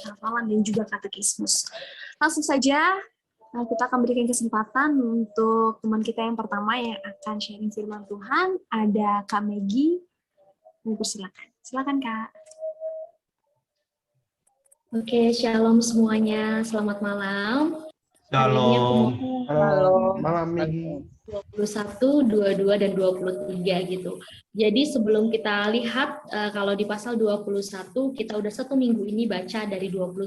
hafalan dan juga katekismus. Langsung saja kita akan berikan kesempatan untuk teman kita yang pertama yang akan sharing firman Tuhan. Ada Kak Megi. Silakan. Silakan Kak. Oke, shalom semuanya. Selamat malam. Shalom. Halo, malam Megi. 21, 22, dan 23 gitu. Jadi sebelum kita lihat kalau di pasal 21 kita udah 1 minggu ini baca dari 21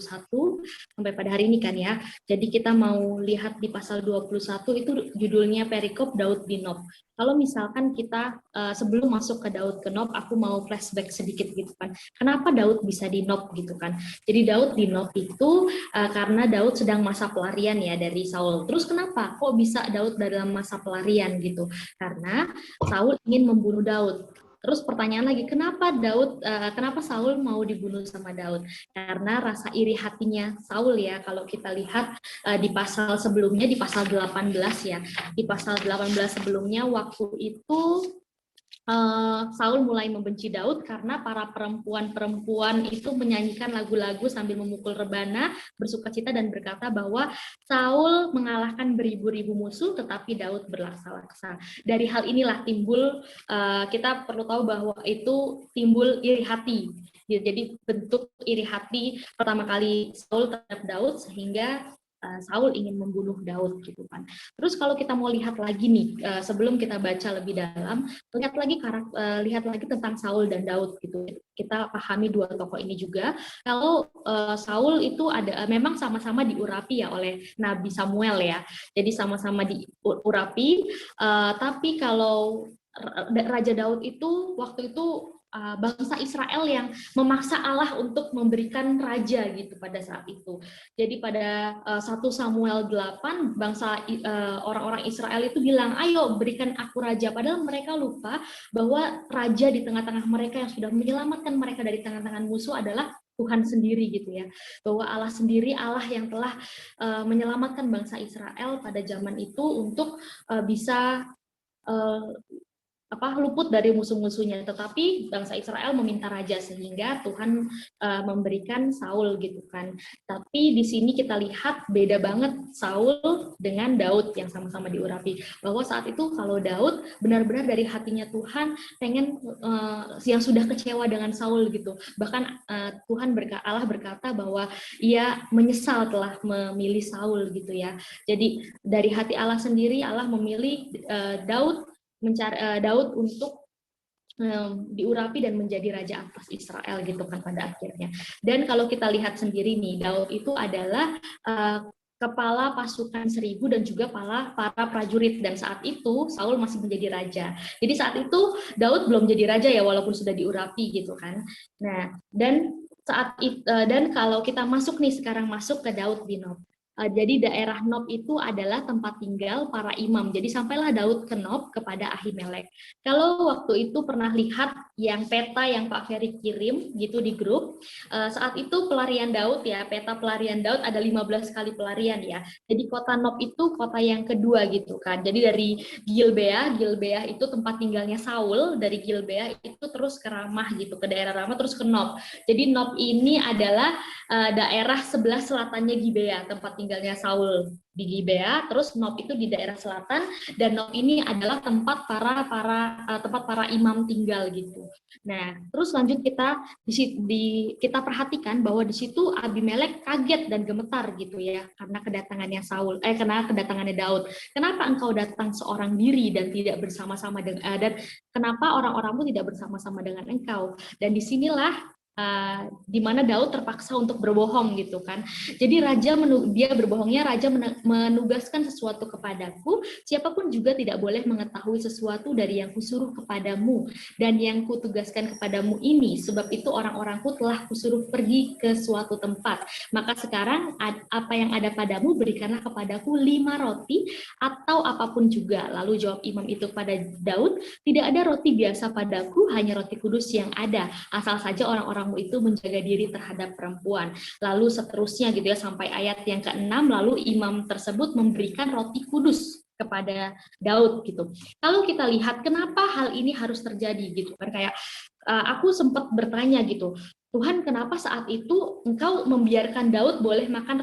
sampai pada hari ini kan ya. Jadi kita mau lihat di pasal 21 itu judulnya perikop Daud di Nob. Kalau misalkan kita sebelum masuk ke Daud ke Nob, aku mau flashback sedikit gitu kan. Kenapa Daud bisa di Nob gitu kan. Jadi Daud di Nob itu karena Daud sedang masa pelarian ya dari Saul. Terus kenapa kok bisa Daud dalam masa pelarian gitu? Karena Saul ingin membunuh Daud. Terus pertanyaan lagi, kenapa Saul mau dibunuh sama Daud? Karena rasa iri hatinya Saul ya. Kalau kita lihat di pasal sebelumnya, di pasal 18 ya. Di pasal 18 sebelumnya waktu itu Saul mulai membenci Daud karena para perempuan-perempuan itu menyanyikan lagu-lagu sambil memukul rebana, bersukacita dan berkata bahwa Saul mengalahkan beribu-ribu musuh tetapi Daud berlaksa-laksa. Dari hal inilah timbul, kita perlu tahu bahwa itu timbul iri hati. Jadi bentuk iri hati pertama kali Saul terhadap Daud sehingga Saul ingin membunuh Daud gitu kan. Terus kalau kita mau lihat lagi nih sebelum kita baca lebih dalam, lihat lagi tentang Saul dan Daud gitu. Kita pahami dua tokoh ini juga. Kalau Saul itu memang sama-sama diurapi ya oleh Nabi Samuel ya. Jadi sama-sama diurapi. Tapi kalau Raja Daud itu waktu itu bangsa Israel yang memaksa Allah untuk memberikan raja gitu pada saat itu. Jadi pada 1 Samuel 8 orang-orang Israel itu bilang, ayo berikan aku raja. Padahal mereka lupa bahwa raja di tengah-tengah mereka yang sudah menyelamatkan mereka dari tangan-tangan musuh adalah Tuhan sendiri gitu ya. Bahwa Allah sendiri, Allah yang telah menyelamatkan bangsa Israel pada zaman itu untuk bisa luput dari musuh-musuhnya, tetapi bangsa Israel meminta raja sehingga Tuhan memberikan Saul gitu kan. Tapi di sini kita lihat beda banget Saul dengan Daud yang sama-sama diurapi. Bahwa saat itu kalau Daud benar-benar dari hatinya Tuhan pengen yang sudah kecewa dengan Saul gitu. Bahkan Allah berkata bahwa ia menyesal telah memilih Saul gitu ya. Jadi dari hati Allah sendiri Allah memilih Daud untuk diurapi dan menjadi raja atas Israel gitu kan pada akhirnya. Dan kalau kita lihat sendiri nih, Daud itu adalah kepala pasukan 1000 dan juga para prajurit, dan saat itu Saul masih menjadi raja. Jadi saat itu Daud belum jadi raja ya walaupun sudah diurapi gitu kan. Nah, dan kalau kita sekarang masuk ke Daud di Nob. Jadi daerah Nob itu adalah tempat tinggal para imam. Jadi sampailah Daud ke Nob kepada Ahimelek. Kalau waktu itu pernah lihat yang peta yang Pak Ferry kirim gitu di grup, saat itu pelarian Daud ya, peta pelarian Daud ada 15 kali pelarian ya. Jadi kota Nob itu kota yang kedua gitu kan. Jadi dari Gilbea itu tempat tinggalnya Saul, dari Gilbea itu terus ke Ramah gitu, ke daerah Ramah terus ke Nob. Jadi Nob ini adalah daerah sebelah selatannya Gibea, tempat tinggalnya Saul di Gibea, terus Nob itu di daerah selatan, dan Nob ini adalah tempat para imam tinggal gitu. Nah, terus lanjut kita perhatikan bahwa di situ Abimelek kaget dan gemetar gitu ya karena kedatangannya Daud. Kenapa engkau datang seorang diri dan tidak bersama-sama dan kenapa orang-orangmu tidak bersama-sama dengan engkau? Dan disinilah di mana Daud terpaksa untuk berbohong gitu kan. Jadi dia berbohongnya, raja menugaskan sesuatu kepadaku, siapapun juga tidak boleh mengetahui sesuatu dari yang kusuruh kepadamu dan yang kutugaskan kepadamu ini, sebab itu orang-orangku telah kusuruh pergi ke suatu tempat. Maka sekarang apa yang ada padamu berikanlah kepadaku 5 roti atau apapun juga. Lalu jawab imam itu pada Daud, tidak ada roti biasa padaku, hanya roti kudus yang ada, asal saja orang-orangmu itu menjaga diri terhadap perempuan. Lalu seterusnya gitu ya sampai ayat yang ke-6, lalu imam tersebut memberikan roti kudus kepada Daud gitu. Kalau kita lihat kenapa hal ini harus terjadi gitu kan, kayak aku sempat bertanya gitu, Tuhan, kenapa saat itu Engkau membiarkan Daud boleh makan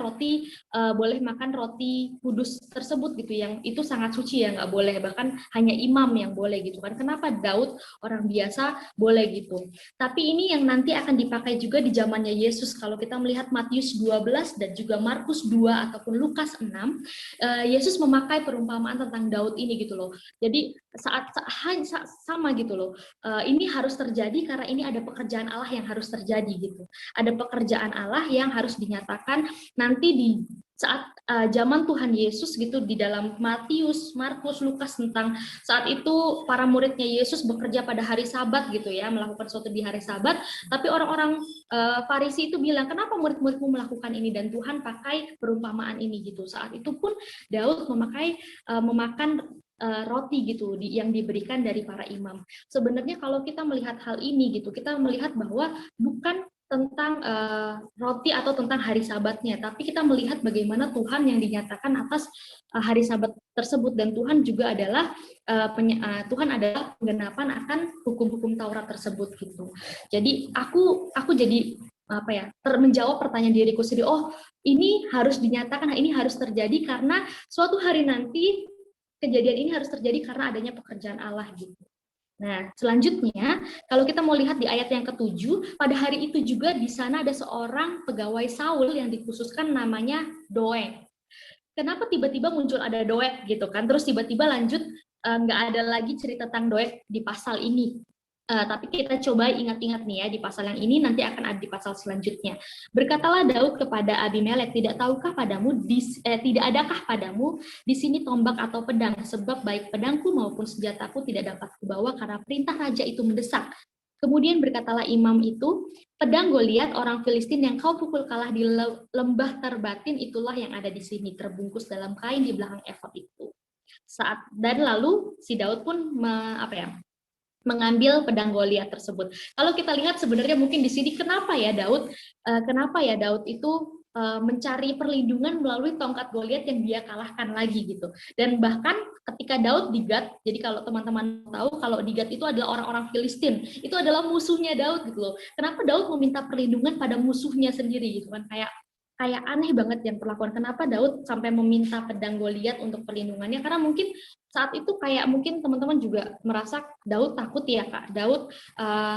roti kudus tersebut gitu, yang itu sangat suci ya, nggak boleh, bahkan hanya imam yang boleh gitu kan. Kenapa Daud orang biasa boleh gitu? Tapi ini yang nanti akan dipakai juga di zamannya Yesus. Kalau kita melihat Matius 12 dan juga Markus 2 ataupun Lukas 6, Yesus memakai perumpamaan tentang Daud ini gitu loh. Jadi saat sama gitu loh. Ini harus terjadi karena ini ada pekerjaan Allah yang harus terjadi gitu. Ada pekerjaan Allah yang harus dinyatakan nanti di saat zaman Tuhan Yesus gitu, di dalam Matius, Markus, Lukas, tentang saat itu para muridnya Yesus bekerja pada hari Sabat gitu ya, melakukan sesuatu di hari Sabat, tapi orang-orang Farisi itu bilang, kenapa murid-muridmu melakukan ini? Dan Tuhan pakai perumpamaan ini gitu. Saat itu pun Daud memakan roti gitu yang diberikan dari para imam. Sebenarnya kalau kita melihat hal ini gitu, kita melihat bahwa bukan tentang roti atau tentang hari Sabatnya, tapi kita melihat bagaimana Tuhan yang dinyatakan atas hari Sabat tersebut, dan Tuhan juga adalah Tuhan adalah penggenapan akan hukum-hukum Taurat tersebut gitu. Jadi aku jadi menjawab pertanyaan diriku sendiri. Oh, ini harus dinyatakan, ini harus terjadi karena suatu hari nanti kejadian ini harus terjadi karena adanya pekerjaan Allah gitu. Nah, selanjutnya, kalau kita mau lihat di ayat yang ke-7, pada hari itu juga di sana ada seorang pegawai Saul yang dikhususkan namanya Doeg. Kenapa tiba-tiba muncul ada Doeg gitu kan? Terus tiba-tiba lanjut nggak ada lagi cerita tentang Doeg di pasal ini. Tapi kita coba ingat-ingat nih ya, di pasal yang ini nanti akan ada di pasal selanjutnya. Berkatalah Daud kepada Abimelek, tidak adakah padamu di sini tombak atau pedang, sebab baik pedangku maupun senjataku tidak dapat kubawa karena perintah raja itu mendesak. Kemudian berkatalah imam itu, pedang Goliat orang Filistin yang kau pukul kalah di lembah Terbatin, itulah yang ada di sini, terbungkus dalam kain di belakang efod itu. Dan lalu si Daud pun mengambil pedang Goliat tersebut. Kalau kita lihat sebenarnya mungkin di sini kenapa ya Daud itu mencari perlindungan melalui tongkat Goliat yang dia kalahkan lagi gitu. Dan bahkan ketika Daud di Gat, jadi kalau teman-teman tahu kalau di Gat itu adalah orang-orang Filistin, itu adalah musuhnya Daud gitu loh. Kenapa Daud meminta perlindungan pada musuhnya sendiri gitu kan, kayak aneh banget yang perlakuan. Kenapa Daud sampai meminta pedang Goliat untuk perlindungannya? Karena mungkin saat itu kayak mungkin teman-teman juga merasa Daud takut ya Kak, Daud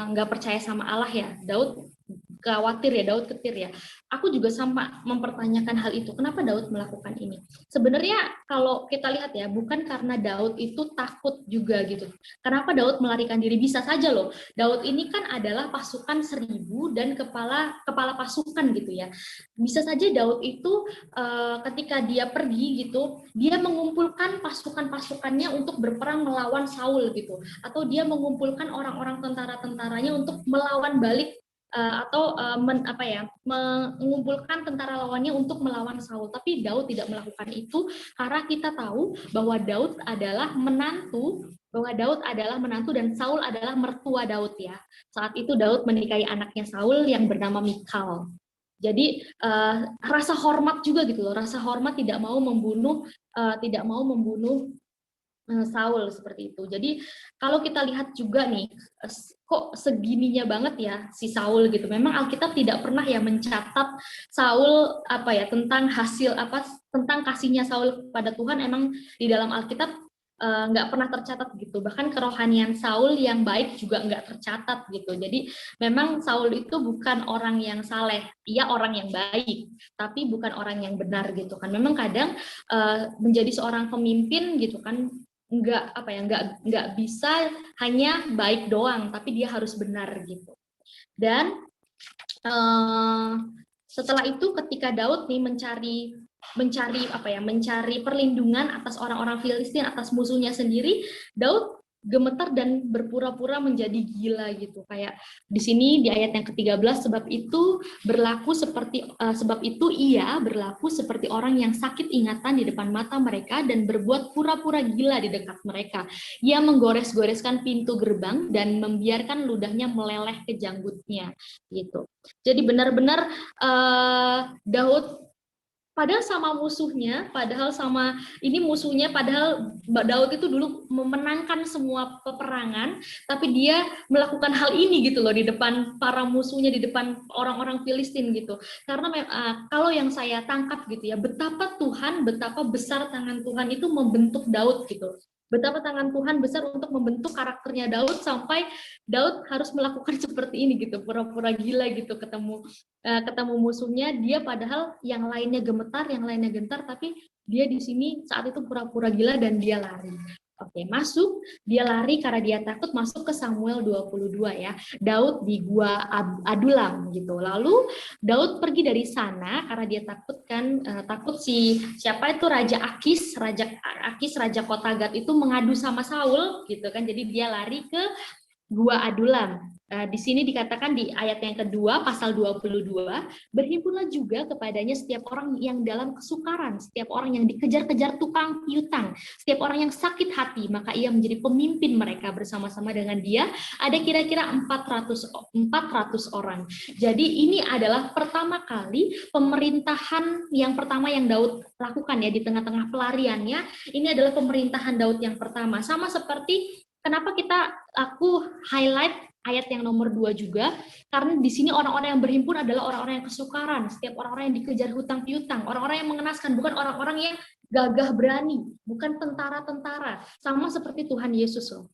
nggak percaya sama Allah ya, Daud khawatir ya, Daud ketir ya. Aku juga sama mempertanyakan hal itu. Kenapa Daud melakukan ini? Sebenarnya kalau kita lihat ya, bukan karena Daud itu takut juga gitu. Kenapa Daud melarikan diri? Bisa saja loh. Daud ini kan adalah pasukan 1000 dan kepala pasukan gitu ya. Bisa saja Daud itu ketika dia pergi gitu, dia mengumpulkan pasukan-pasukannya untuk berperang melawan Saul gitu, atau dia mengumpulkan orang-orang tentara-tentaranya untuk melawan balik mengumpulkan tentara lawannya untuk melawan Saul. Tapi Daud tidak melakukan itu karena kita tahu bahwa Daud adalah menantu dan Saul adalah mertua Daud ya. Saat itu Daud menikahi anaknya Saul yang bernama Mikal. Jadi rasa hormat juga gitu loh, rasa hormat tidak mau membunuh Saul seperti itu. Jadi kalau kita lihat juga nih, kok segininya banget ya si Saul gitu. Memang Alkitab tidak pernah ya mencatat Saul tentang kasihnya Saul pada Tuhan. Emang di dalam Alkitab nggak pernah tercatat gitu. Bahkan kerohanian Saul yang baik juga nggak tercatat gitu. Jadi memang Saul itu bukan orang yang saleh, ia orang yang baik, tapi bukan orang yang benar gitu kan. Memang kadang menjadi seorang pemimpin gitu kan, nggak bisa hanya baik doang, tapi dia harus benar gitu. Dan setelah itu ketika Daud nih mencari perlindungan atas orang-orang Filistin, atas musuhnya sendiri, Daud gemetar dan berpura-pura menjadi gila gitu. Kayak di sini di ayat yang ke-13, sebab itu ia berlaku seperti orang yang sakit ingatan di depan mata mereka dan berbuat pura-pura gila di dekat mereka. Ia menggores-goreskan pintu gerbang dan membiarkan ludahnya meleleh ke janggutnya gitu. Jadi benar-benar Daud padahal sama musuhnya, padahal sama ini musuhnya, padahal Daud itu dulu memenangkan semua peperangan, tapi dia melakukan hal ini gitu loh di depan para musuhnya, di depan orang-orang Filistin gitu. Karena kalau yang saya tangkap gitu ya, betapa besar tangan Tuhan itu membentuk Daud gitu. Betapa tangan Tuhan besar untuk membentuk karakternya Daud sampai Daud harus melakukan seperti ini gitu, pura-pura gila gitu ketemu musuhnya, dia padahal yang lainnya gemetar, yang lainnya gentar, tapi dia di sini saat itu pura-pura gila dan dia lari. Oke, dia lari karena dia takut, masuk ke Samuel 22 ya. Daud di gua Adulam gitu. Lalu Daud pergi dari sana karena dia takut siapa itu Raja Akis, Raja kota Gat itu mengadu sama Saul gitu kan. Jadi dia lari ke gua Adulam. Di sini dikatakan di ayat yang kedua, pasal 22, berhimpunlah juga kepadanya setiap orang yang dalam kesukaran, setiap orang yang dikejar-kejar tukang piutang, setiap orang yang sakit hati, maka ia menjadi pemimpin mereka bersama-sama dengan dia. Ada kira-kira 400 orang. Jadi ini adalah pertama kali pemerintahan yang pertama yang Daud lakukan ya di tengah-tengah pelariannya. Ini adalah pemerintahan Daud yang pertama. Sama seperti kenapa aku highlight ayat yang nomor 2 juga, karena di sini orang-orang yang berhimpun adalah orang-orang yang kesukaran, setiap orang-orang yang dikejar hutang piutang, orang-orang yang mengenaskan, bukan orang-orang yang gagah berani, bukan tentara-tentara, sama seperti Tuhan Yesus loh.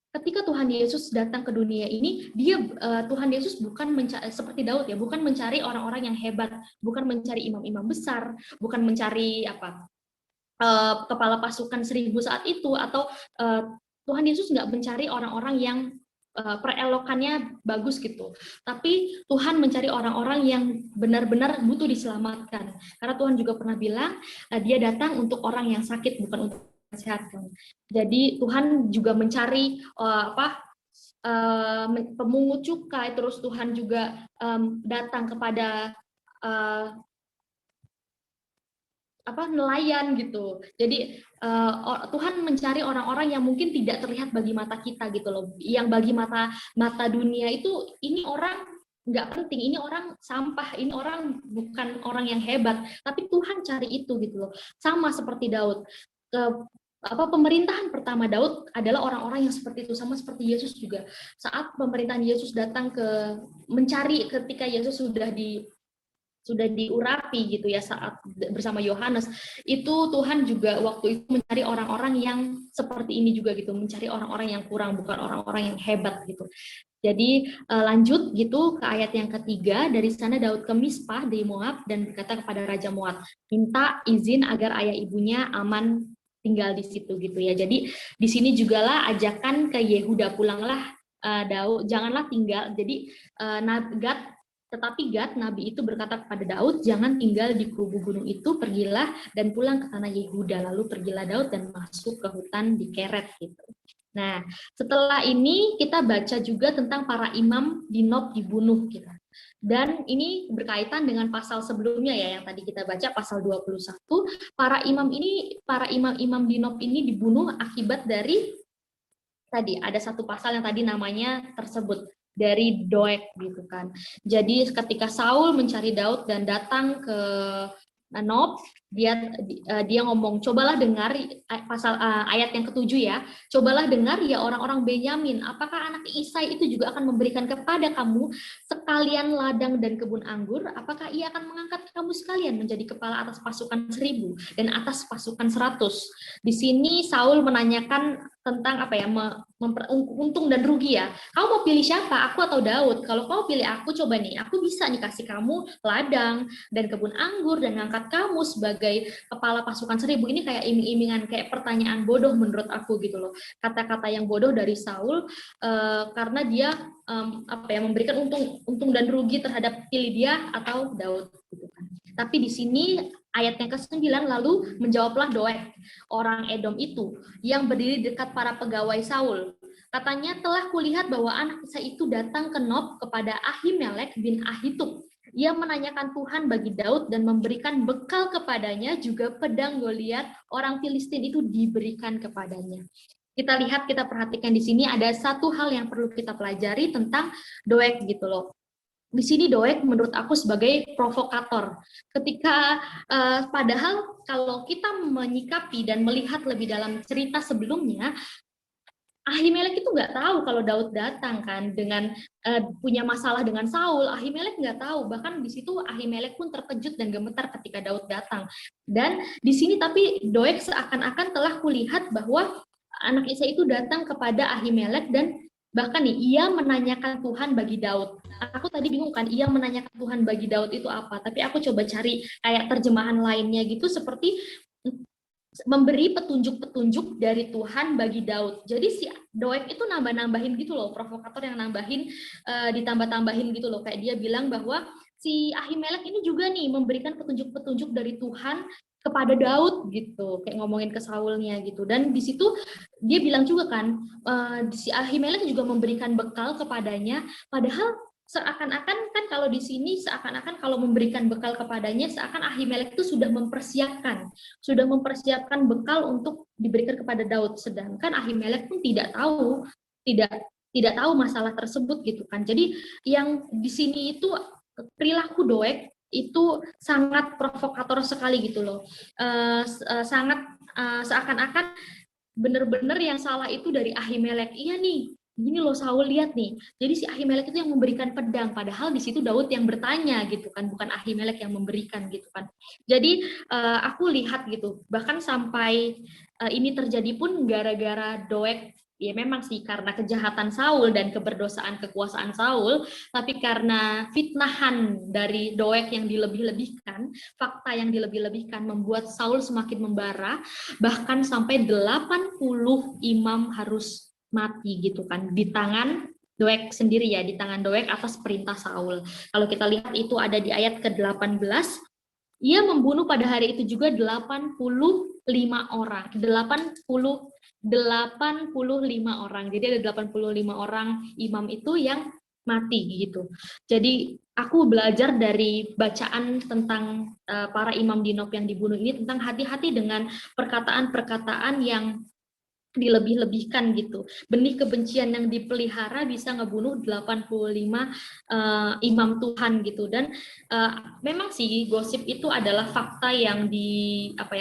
Ketika Tuhan Yesus datang ke dunia ini, Tuhan Yesus bukan seperti Daud ya, bukan mencari orang-orang yang hebat, bukan mencari imam-imam besar, bukan mencari kepala pasukan 1000 saat itu, atau Tuhan Yesus nggak mencari orang-orang yang perelokannya bagus gitu. Tapi Tuhan mencari orang-orang yang benar-benar butuh diselamatkan. Karena Tuhan juga pernah bilang, dia datang untuk orang yang sakit, bukan untuk sehatkan. Jadi Tuhan juga mencari pemungut cukai, terus Tuhan juga datang kepada nelayan gitu. Jadi Tuhan mencari orang-orang yang mungkin tidak terlihat bagi mata kita gitu loh, yang bagi mata dunia itu ini orang nggak penting, ini orang sampah, ini orang bukan orang yang hebat, tapi Tuhan cari itu gitu loh. Sama seperti Daud, pemerintahan pertama Daud adalah orang-orang yang seperti itu, sama seperti Yesus juga. Saat pemerintahan Yesus datang mencari ketika Yesus sudah diurapi gitu ya saat bersama Yohanes, itu Tuhan juga waktu itu mencari orang-orang yang seperti ini juga gitu, mencari orang-orang yang kurang, bukan orang-orang yang hebat gitu. Jadi lanjut gitu ke ayat yang ketiga, dari sana Daud ke Mispa di Moab dan berkata kepada Raja Moab, minta izin agar ayah ibunya aman tinggal di situ gitu ya. Jadi di sini jugalah ajakan ke Yehuda, pulanglah Daud, janganlah tinggal. Jadi Tetapi Gad, nabi itu berkata kepada Daud, jangan tinggal di kubu gunung itu, pergilah dan pulang ke tanah Yehuda. Lalu pergilah Daud dan masuk ke hutan di Keret gitu. Nah, setelah ini kita baca juga tentang para imam di Nob dibunuh gitu. Dan ini berkaitan dengan pasal sebelumnya ya, yang tadi kita baca pasal 21. Para imam di Nob ini dibunuh akibat dari tadi ada satu pasal yang tadi namanya tersebut, dari Doeg gitu kan. Jadi ketika Saul mencari Daud dan datang ke Nob, dia ngomong, cobalah dengar ayat yang ke-7 ya. Cobalah dengar ya orang-orang Benyamin, apakah anak Isai itu juga akan memberikan kepada kamu sekalian ladang dan kebun anggur? Apakah ia akan mengangkat kamu sekalian menjadi kepala atas pasukan 1000 dan atas pasukan 100? Di sini Saul menanyakan tentang untung dan rugi ya. Kamu mau pilih siapa? Aku atau Daud? Kalau kamu pilih aku, coba nih, aku bisa nih kasih kamu ladang dan kebun anggur dan ngangkat kamu sebagai kepala pasukan 1000. Ini kayak iming-imingan, kayak pertanyaan bodoh menurut aku gitu loh. Kata-kata yang bodoh dari Saul karena dia memberikan untung dan rugi terhadap pilih dia atau Daud gitu kan. Tapi di sini ayat yang ke-9, lalu menjawablah Doeg, orang Edom itu, yang berdiri dekat para pegawai Saul. Katanya, telah kulihat bahwa anak Isai itu datang ke Nob kepada Ahimelek bin Ahitub. Ia menanyakan Tuhan bagi Daud dan memberikan bekal kepadanya, juga pedang Goliat orang Filistin itu diberikan kepadanya. Kita perhatikan di sini ada satu hal yang perlu kita pelajari tentang Doeg gitu loh. di sini Doeg menurut aku sebagai provokator. Ketika padahal kalau kita menyikapi dan melihat lebih dalam cerita sebelumnya, Ahimelek itu nggak tahu kalau Daud datang kan dengan punya masalah dengan Saul. Ahimelek nggak tahu, bahkan di situ Ahimelek pun terkejut dan gemetar ketika Daud datang. Dan di sini tapi Doeg seakan-akan telah kulihat bahwa anak Isai itu datang kepada Ahimelek dan bahkan nih ia menanyakan Tuhan bagi Daud. Aku tadi bingung kan, ia menanyakan Tuhan bagi Daud itu apa, tapi aku coba cari kayak terjemahan lainnya gitu seperti memberi petunjuk-petunjuk dari Tuhan bagi Daud. Jadi si Doeg itu nambah-nambahin gitu loh, provokator yang nambahin, ditambah-tambahin gitu loh. Kayak dia bilang bahwa si Ahimelek ini juga nih memberikan petunjuk-petunjuk dari Tuhan kepada Daud gitu, kayak ngomongin ke Saulnya gitu. Dan di situ dia bilang juga kan, si Ahimelek juga memberikan bekal kepadanya, padahal seakan-akan kan kalau di sini seakan-akan kalau memberikan bekal kepadanya seakan Ahimelek itu sudah mempersiapkan bekal untuk diberikan kepada Daud, sedangkan Ahimelek pun tidak tahu masalah tersebut gitu kan. Jadi yang di sini itu perilaku Doeg itu sangat provokator sekali gitu loh, sangat seakan-akan benar-benar yang salah itu dari Ahimelek. Iya nih, gini loh Saul, lihat nih. Jadi si Ahimelek itu yang memberikan pedang, padahal di situ Daud yang bertanya gitu kan, bukan Ahimelek yang memberikan gitu kan. Jadi aku lihat gitu, bahkan sampai ini terjadi pun gara-gara Doeg. Ya memang sih karena kejahatan Saul dan keberdosaan kekuasaan Saul, tapi karena fitnahan dari Doeg yang dilebih-lebihkan, fakta yang dilebih-lebihkan membuat Saul semakin membara, bahkan sampai 80 imam harus mati gitu kan di tangan Doeg sendiri ya, di tangan Doeg atas perintah Saul. Kalau kita lihat itu ada di ayat ke-18, ia membunuh pada hari itu juga 85 orang. 85 orang. Jadi ada 85 orang imam itu yang mati gitu. Jadi aku belajar dari bacaan tentang para imam di Nob yang dibunuh ini tentang hati-hati dengan perkataan-perkataan yang dilebih-lebihkan gitu. Benih kebencian yang dipelihara bisa ngebunuh 85 imam Tuhan gitu. Dan memang sih gosip itu adalah fakta yang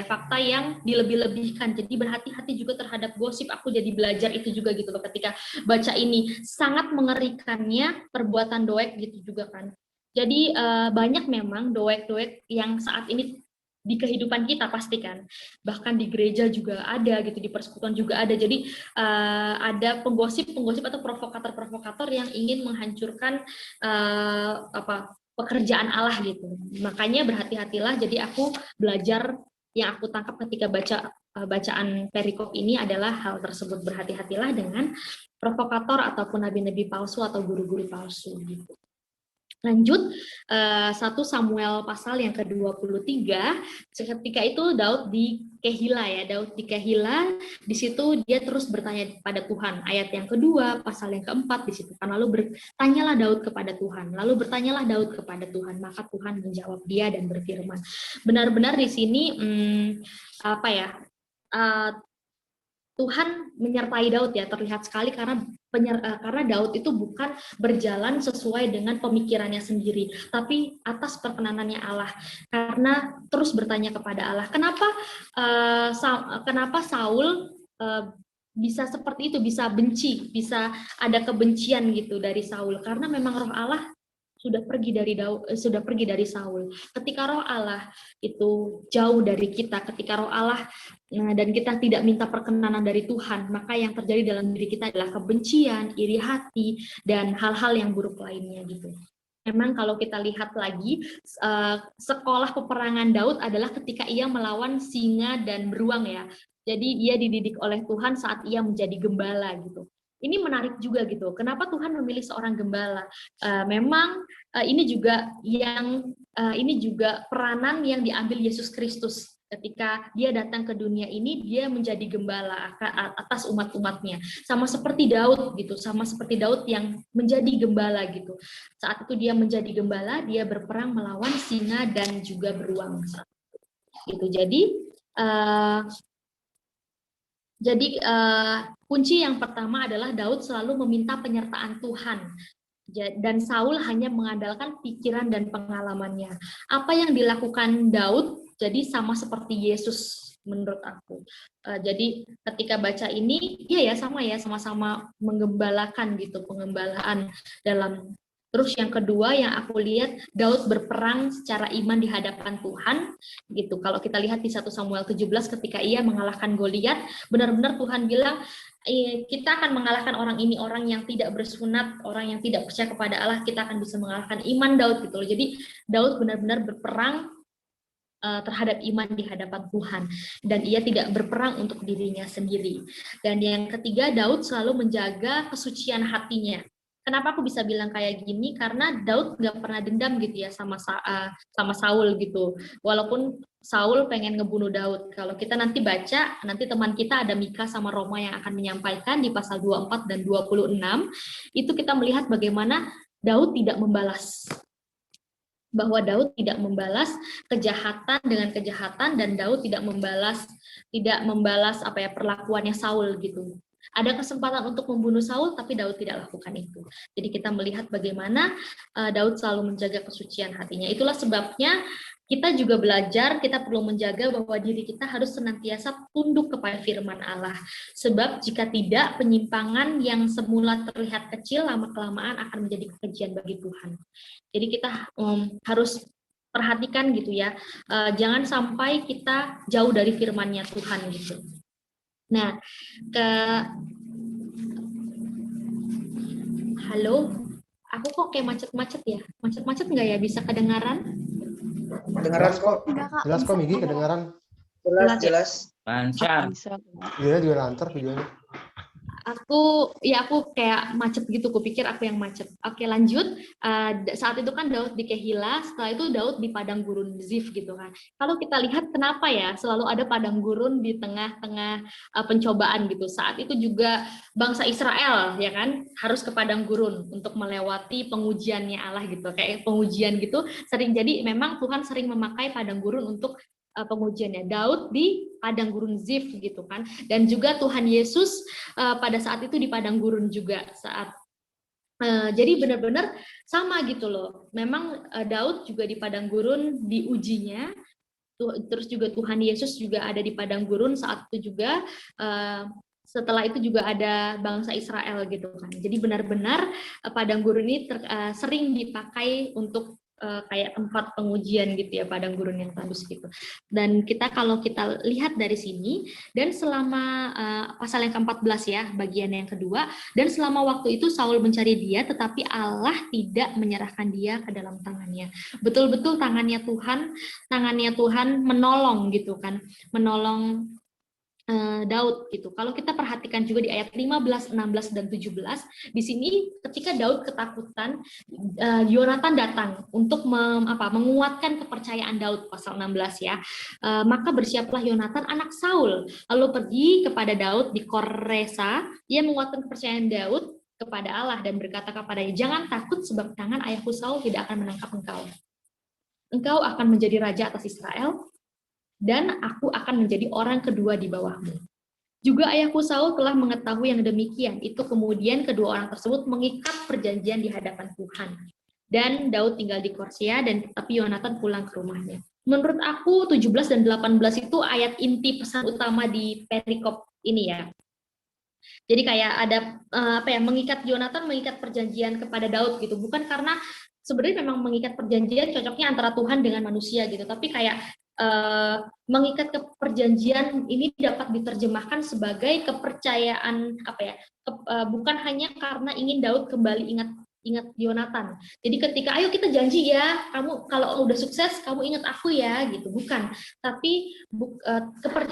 fakta yang dilebih-lebihkan. Jadi berhati-hati juga terhadap gosip. Aku jadi belajar itu juga gitu loh ketika baca ini. Sangat mengerikannya perbuatan Doeg gitu juga kan. Jadi banyak memang Doeg-Doeg yang saat ini di kehidupan kita pasti kan, bahkan di gereja juga ada gitu, di persekutuan juga ada. Jadi ada penggosip-penggosip atau provokator-provokator yang ingin menghancurkan pekerjaan Allah gitu. Makanya berhati-hatilah. Jadi aku belajar, yang aku tangkap ketika bacaan perikop ini adalah hal tersebut. Berhati-hatilah dengan provokator ataupun nabi-nabi palsu atau guru-guru palsu gitu. Lanjut, 1 Samuel pasal yang ke-23, ketika itu Daud di Kehila ya, Daud di Kehila, di situ dia terus bertanya pada Tuhan. Ayat yang kedua, pasal yang keempat di situ kan, lalu bertanyalah Daud kepada Tuhan, maka Tuhan menjawab dia dan berfirman. Benar-benar di sini Tuhan menyertai Daud ya, terlihat sekali karena Daud itu bukan berjalan sesuai dengan pemikirannya sendiri, tapi atas perkenanannya Allah. Karena terus bertanya kepada Allah, kenapa Saul bisa seperti itu, bisa benci, bisa ada kebencian gitu dari Saul, karena memang roh Allah sudah pergi dari Saul. Ketika roh Allah itu jauh dari kita, ketika roh Allah dan kita tidak minta perkenanan dari Tuhan, maka yang terjadi dalam diri kita adalah kebencian, iri hati, dan hal-hal yang buruk lainnya gitu. Memang kalau kita lihat lagi, sekolah peperangan Daud adalah ketika ia melawan singa dan beruang ya. Jadi dia dididik oleh Tuhan saat ia menjadi gembala gitu. Ini menarik juga gitu. Kenapa Tuhan memilih seorang gembala? Memang ini juga peranan yang diambil Yesus Kristus. Ketika dia datang ke dunia ini, dia menjadi gembala atas umat-umatnya. Sama seperti Daud gitu, sama seperti Daud yang menjadi gembala gitu. Saat itu dia menjadi gembala, dia berperang melawan singa dan juga beruang. Gitu. Jadi kunci yang pertama adalah Daud selalu meminta penyertaan Tuhan. Dan Saul hanya mengandalkan pikiran dan pengalamannya. Apa yang dilakukan Daud jadi sama seperti Yesus menurut aku. Jadi ketika baca ini, iya ya sama-sama menggembalakan gitu, pengembalaan dalam. Terus yang kedua yang aku lihat, Daud berperang secara iman di hadapan Tuhan gitu. Kalau kita lihat di 1 Samuel 17 ketika ia mengalahkan Goliat, benar-benar Tuhan bilang kita akan mengalahkan orang ini, orang yang tidak bersunat, orang yang tidak percaya kepada Allah, kita akan bisa mengalahkan iman Daud gitu loh. Jadi Daud benar-benar berperang terhadap iman di hadapan Tuhan, dan ia tidak berperang untuk dirinya sendiri. Dan yang ketiga, Daud selalu menjaga kesucian hatinya. Kenapa aku bisa bilang kayak gini? Karena Daud nggak pernah dendam gitu ya sama Saul gitu. Walaupun Saul pengen ngebunuh Daud. Kalau kita nanti baca, nanti teman kita ada Mika sama Roma yang akan menyampaikan di pasal 24 dan 26, itu kita melihat bagaimana Daud tidak membalas. Bahwa Daud tidak membalas kejahatan dengan kejahatan, dan Daud tidak membalas perlakuannya Saul gitu. Ada kesempatan untuk membunuh Saul, tapi Daud tidak lakukan itu. Jadi kita melihat bagaimana Daud selalu menjaga kesucian hatinya. Itulah sebabnya kita juga belajar, kita perlu menjaga bahwa diri kita harus senantiasa tunduk kepada firman Allah. Sebab jika tidak, penyimpangan yang semula terlihat kecil, lama-kelamaan akan menjadi kekejian bagi Tuhan. Jadi kita harus perhatikan gitu ya, jangan sampai kita jauh dari firman-Nya Tuhan gitu. Nah, halo, aku kok kayak macet-macet ya? Macet-macet nggak ya? Bisa kedengaran? Kedengaran kok. Jelas kok, Migi, kedengaran. Jelas. Lancar. Iya, juga lancar videonya. Aku kayak macet gitu, kupikir aku yang macet. Oke, lanjut. Saat itu kan Daud di Kehila, setelah itu Daud di padang gurun Zif gitu kan. Kalau kita lihat kenapa ya selalu ada padang gurun di tengah-tengah pencobaan gitu. Saat itu juga bangsa Israel ya kan harus ke padang gurun untuk melewati pengujiannya Allah gitu. Kayak pengujian gitu sering, jadi memang Tuhan sering memakai padang gurun untuk pengujiannya. Daud di padang gurun Zif gitu kan, dan juga Tuhan Yesus pada saat itu di padang gurun juga saat jadi benar-benar sama gitu loh. Memang Daud juga di padang gurun diujinya, terus juga Tuhan Yesus juga ada di padang gurun saat itu juga. Setelah itu juga ada bangsa Israel gitu kan. Jadi benar-benar padang gurun ini sering dipakai untuk kayak tempat pengujian gitu ya, padang gurun yang tandus gitu. Dan kalau kita lihat dari sini, dan selama pasal yang ke-14 ya, bagian yang kedua, dan selama waktu itu Saul mencari dia, tetapi Allah tidak menyerahkan dia ke dalam tangannya. Betul-betul tangannya Tuhan menolong gitu kan, menolong Daud gitu. Kalau kita perhatikan juga di ayat 15, 16 dan 17, di sini ketika Daud ketakutan, Yonatan datang untuk menguatkan kepercayaan Daud, pasal 16 ya. Maka bersiaplah Yonatan anak Saul lalu pergi kepada Daud di Koresa. Ia menguatkan kepercayaan Daud kepada Allah dan berkata kepadanya, "Jangan takut, sebab tangan ayahku Saul tidak akan menangkap engkau. Engkau akan menjadi raja atas Israel, dan aku akan menjadi orang kedua di bawahmu." Juga ayahku Saul telah mengetahui yang demikian. Itu kemudian kedua orang tersebut mengikat perjanjian di hadapan Tuhan. Dan Daud tinggal di Korsia, dan tetapi Yonatan pulang ke rumahnya. Menurut aku 17 dan 18 itu ayat inti pesan utama di perikop ini ya. Jadi kayak ada mengikat Yonatan, mengikat perjanjian kepada Daud gitu. Bukan karena sebenarnya memang mengikat perjanjian cocoknya antara Tuhan dengan manusia gitu, tapi kayak mengikat perjanjian ini dapat diterjemahkan sebagai kepercayaan bukan hanya karena ingin Daud kembali ingat Yonatan. Jadi ketika ayo kita janji ya, kamu kalau udah sukses kamu ingat aku ya gitu, bukan. Tapi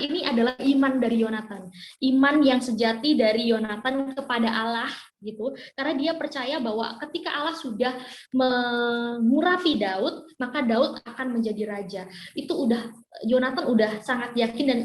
ini adalah iman dari Yonatan, iman yang sejati dari Yonatan kepada Allah gitu, karena dia percaya bahwa ketika Allah sudah mengurapi Daud, maka Daud akan menjadi raja. Itu Yonatan udah sangat yakin dan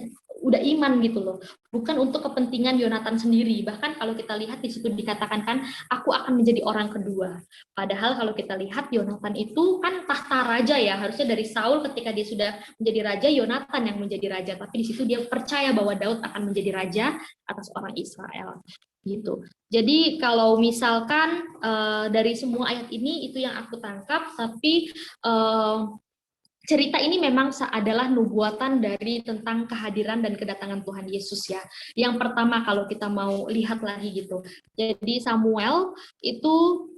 udah iman gitu loh, bukan untuk kepentingan Yonatan sendiri. Bahkan kalau kita lihat di situ dikatakan kan, aku akan menjadi orang kedua. Padahal kalau kita lihat Yonatan itu kan tahta raja ya, harusnya dari Saul ketika dia sudah menjadi raja, Yonatan yang menjadi raja. Tapi di situ dia percaya bahwa Daud akan menjadi raja atas orang Israel. gitu. Jadi kalau misalkan dari semua ayat ini itu yang aku tangkap, tapi cerita ini memang adalah nubuatan dari tentang kehadiran dan kedatangan Tuhan Yesus ya. Yang pertama kalau kita mau lihat lagi gitu. Jadi Samuel itu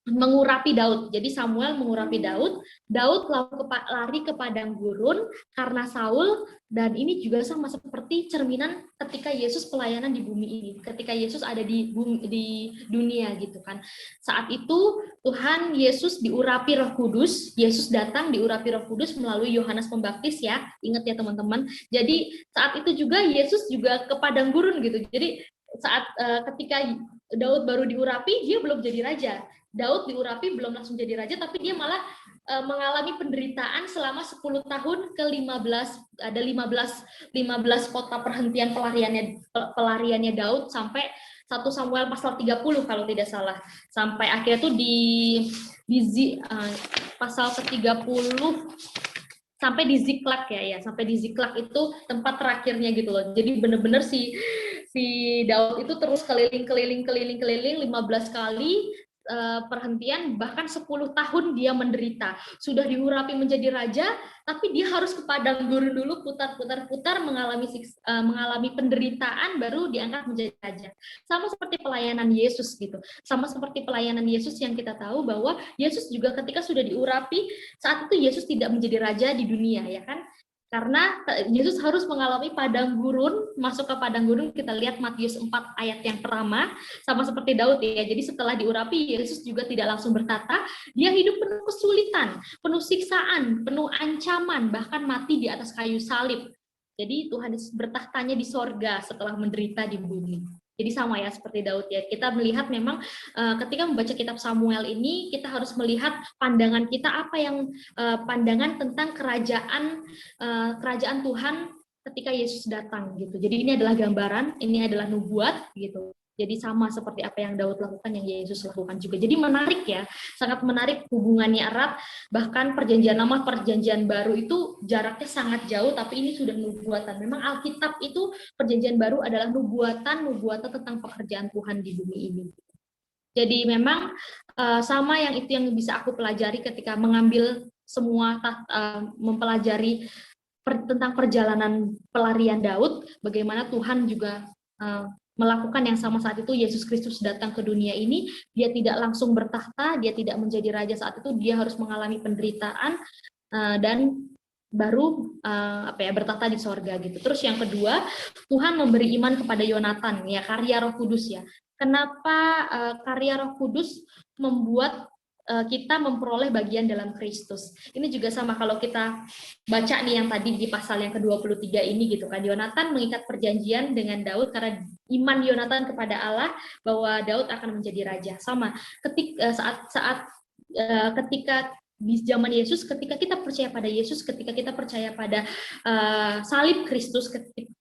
mengurapi Daud. Jadi Samuel mengurapi Daud. Daud lalu lari ke padang gurun karena Saul, dan ini juga sama seperti cerminan ketika Yesus pelayanan di bumi ini. Ketika Yesus ada di dunia gitu kan. Saat itu Tuhan Yesus diurapi Roh Kudus. Yesus datang diurapi Roh Kudus melalui Yohanes Pembaptis ya. Ingat ya teman-teman. Jadi saat itu juga Yesus juga ke padang gurun gitu. Jadi saat ketika Daud baru diurapi, dia belum jadi raja. Daud diurapi belum langsung jadi raja, tapi dia malah mengalami penderitaan selama 10 tahun ke 15, ada 15 kota perhentian pelariannya Daud sampai 1 Samuel pasal 30 kalau tidak salah. Sampai akhirnya tuh di pasal ke-30 sampai di Ziklag ya, sampai di Ziklag itu tempat terakhirnya gitu loh. Jadi benar-benar si Daud itu terus keliling 15 kali perhentian, bahkan 10 tahun dia menderita. Sudah diurapi menjadi raja, tapi dia harus ke padang gurun dulu, putar mengalami penderitaan baru diangkat menjadi raja. Sama seperti pelayanan Yesus gitu. Sama seperti pelayanan Yesus yang kita tahu bahwa Yesus juga ketika sudah diurapi, saat itu Yesus tidak menjadi raja di dunia ya kan? Karena Yesus harus mengalami padang gurun, masuk ke padang gurun, kita lihat Matius 4 ayat yang pertama, sama seperti Daud ya. Jadi setelah diurapi, Yesus juga tidak langsung berkata, dia hidup penuh kesulitan, penuh siksaan, penuh ancaman, bahkan mati di atas kayu salib. Jadi Tuhan Yesus bertahtanya di sorga setelah menderita di bumi. Jadi sama ya seperti Daud ya. Kita melihat memang ketika membaca kitab Samuel ini, kita harus melihat pandangan kita apa yang pandangan tentang kerajaan Tuhan ketika Yesus datang gitu. Jadi ini adalah gambaran, ini adalah nubuat gitu. Jadi sama seperti apa yang Daud lakukan, yang Yesus lakukan juga. Jadi menarik ya, sangat menarik, hubungannya erat. Bahkan perjanjian lama, perjanjian baru itu jaraknya sangat jauh, tapi ini sudah nubuatan. Memang Alkitab itu perjanjian baru adalah nubuatan tentang pekerjaan Tuhan di bumi ini. Jadi memang sama yang itu yang bisa aku pelajari ketika mengambil semua mempelajari tentang perjalanan pelarian Daud, bagaimana Tuhan juga melakukan yang sama saat itu. Yesus Kristus datang ke dunia ini, dia tidak langsung bertahta, dia tidak menjadi raja saat itu, dia harus mengalami penderitaan dan baru bertahta di sorga gitu. Terus yang kedua, Tuhan memberi iman kepada Yonatan ya, karya Roh Kudus ya. Kenapa karya Roh Kudus membuat kita memperoleh bagian dalam Kristus. Ini juga sama kalau kita baca nih yang tadi di pasal yang ke-23 ini gitu kan. Yonatan mengikat perjanjian dengan Daud karena iman Yonatan kepada Allah bahwa Daud akan menjadi raja. Sama ketika di zaman Yesus, ketika kita percaya pada Yesus, ketika kita percaya pada salib Kristus,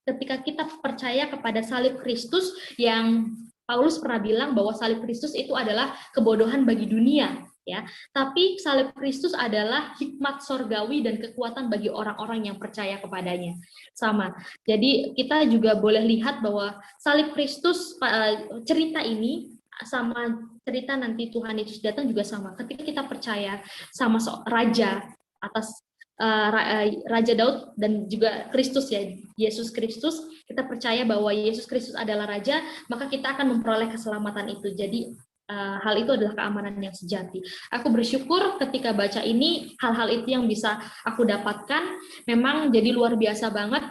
ketika kita percaya kepada salib Kristus yang Paulus pernah bilang bahwa salib Kristus itu adalah kebodohan bagi dunia. Ya, tapi salib Kristus adalah hikmat sorgawi dan kekuatan bagi orang-orang yang percaya kepadanya. Sama. Jadi kita juga boleh lihat bahwa salib Kristus, cerita ini sama cerita nanti Tuhan Yesus datang juga sama. Ketika kita percaya sama raja atas Raja Daud dan juga Kristus ya, Yesus Kristus, kita percaya bahwa Yesus Kristus adalah raja, maka kita akan memperoleh keselamatan itu. Jadi hal itu adalah keamanan yang sejati. Aku bersyukur ketika baca ini, hal-hal itu yang bisa aku dapatkan. Memang jadi luar biasa banget.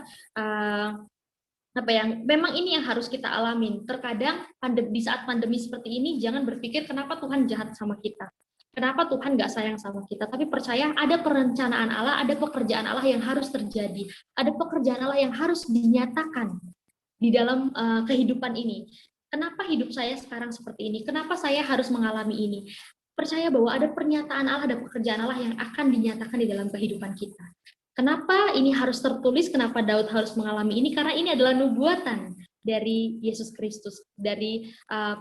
Memang ini yang harus kita alamin. Terkadang di saat pandemi seperti ini, jangan berpikir kenapa Tuhan jahat sama kita, kenapa Tuhan nggak sayang sama kita. Tapi percaya ada perencanaan Allah, ada pekerjaan Allah yang harus terjadi, ada pekerjaan Allah yang harus dinyatakan di dalam kehidupan ini. Kenapa hidup saya sekarang seperti ini? Kenapa saya harus mengalami ini? Percaya bahwa ada pernyataan Allah, ada pekerjaan Allah yang akan dinyatakan di dalam kehidupan kita. Kenapa ini harus tertulis? Kenapa Daud harus mengalami ini? Karena ini adalah nubuatan dari Yesus Kristus, dari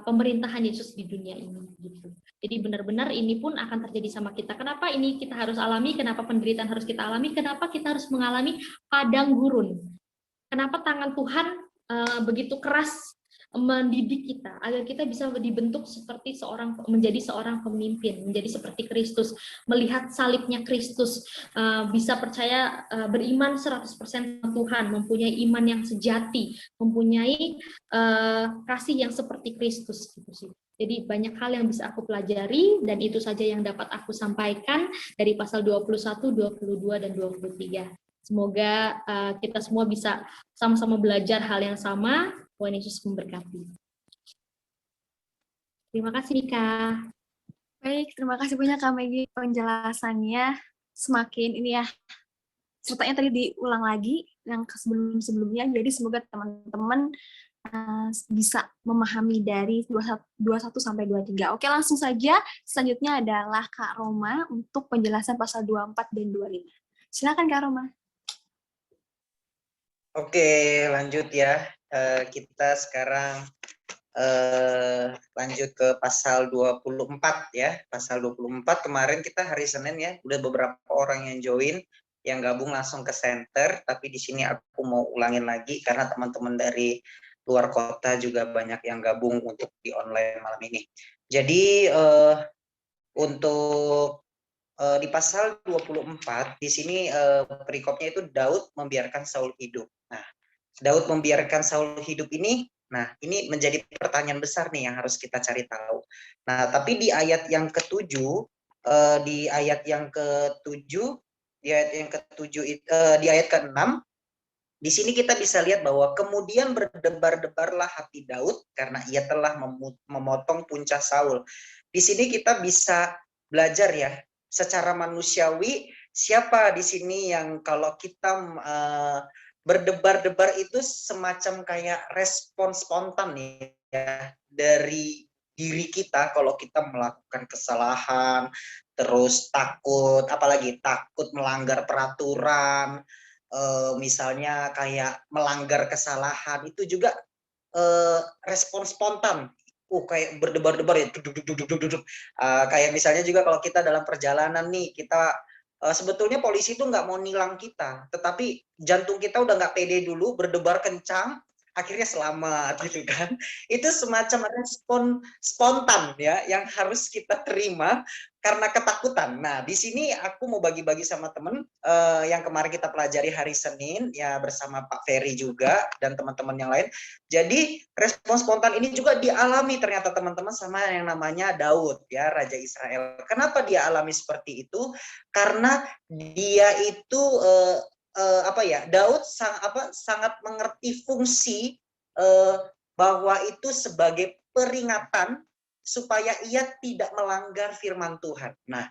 pemerintahan Yesus di dunia ini. Gitu. Jadi benar-benar ini pun akan terjadi sama kita. Kenapa ini kita harus alami? Kenapa penderitaan harus kita alami? Kenapa kita harus mengalami padang gurun? Kenapa tangan Tuhan begitu keras mendidik kita agar kita bisa dibentuk seperti menjadi seorang pemimpin, menjadi seperti Kristus, melihat salibnya Kristus, bisa percaya, beriman 100% sama Tuhan, mempunyai iman yang sejati, mempunyai kasih yang seperti Kristus gitu sih. Jadi banyak hal yang bisa aku pelajari, dan itu saja yang dapat aku sampaikan dari pasal 21, 22, dan 23. Semoga kita semua bisa sama-sama belajar hal yang sama. Tuhan Yesus memberkati. Terima kasih, Nika. Baik, terima kasih banyak Kak Maggie penjelasannya. Semakin ini ya, ceritanya tadi diulang lagi yang sebelum-sebelumnya, jadi semoga teman-teman bisa memahami dari 21 sampai 23. Oke, langsung saja. Selanjutnya adalah Kak Roma untuk penjelasan pasal 24 dan 25. Silakan Kak Roma. Oke, lanjut ya. Kita sekarang lanjut ke pasal 24 ya. Pasal 24 kemarin kita hari Senin ya, udah beberapa orang yang join, yang gabung langsung ke center, tapi di sini aku mau ulangin lagi karena teman-teman dari luar kota juga banyak yang gabung untuk di online malam ini. Jadi untuk di pasal 24 di sini perikopnya itu Daud membiarkan Saul hidup. Nah, Daud membiarkan Saul hidup ini, nah ini menjadi pertanyaan besar nih yang harus kita cari tahu. Nah, tapi di ayat yang ke-7, di ayat yang ke-7, di ayat ke-6, di sini kita bisa lihat bahwa kemudian berdebar-debarlah hati Daud karena ia telah memotong punca Saul. Di sini kita bisa belajar ya, secara manusiawi siapa di sini yang kalau kita berdebar-debar itu semacam kayak respon spontan ya dari diri kita kalau kita melakukan kesalahan, terus takut, apalagi takut melanggar peraturan, misalnya kayak melanggar kesalahan, itu juga respon spontan. Kayak berdebar-debar ya, kayak misalnya juga kalau kita dalam perjalanan nih, kita sebetulnya polisi itu nggak mau nilang kita, tetapi jantung kita udah nggak pede dulu, berdebar kencang, akhirnya selamat gitu kan. Itu semacam respon spontan ya yang harus kita terima karena ketakutan. Nah, di sini aku mau bagi-bagi sama temen yang kemarin kita pelajari hari Senin ya bersama Pak Ferry juga dan teman-teman yang lain. Jadi respon spontan ini juga dialami ternyata teman-teman sama yang namanya Daud ya, Raja Israel. Kenapa dia alami seperti itu? Karena dia itu Daud sangat mengerti fungsi bahwa itu sebagai peringatan supaya ia tidak melanggar firman Tuhan. Nah,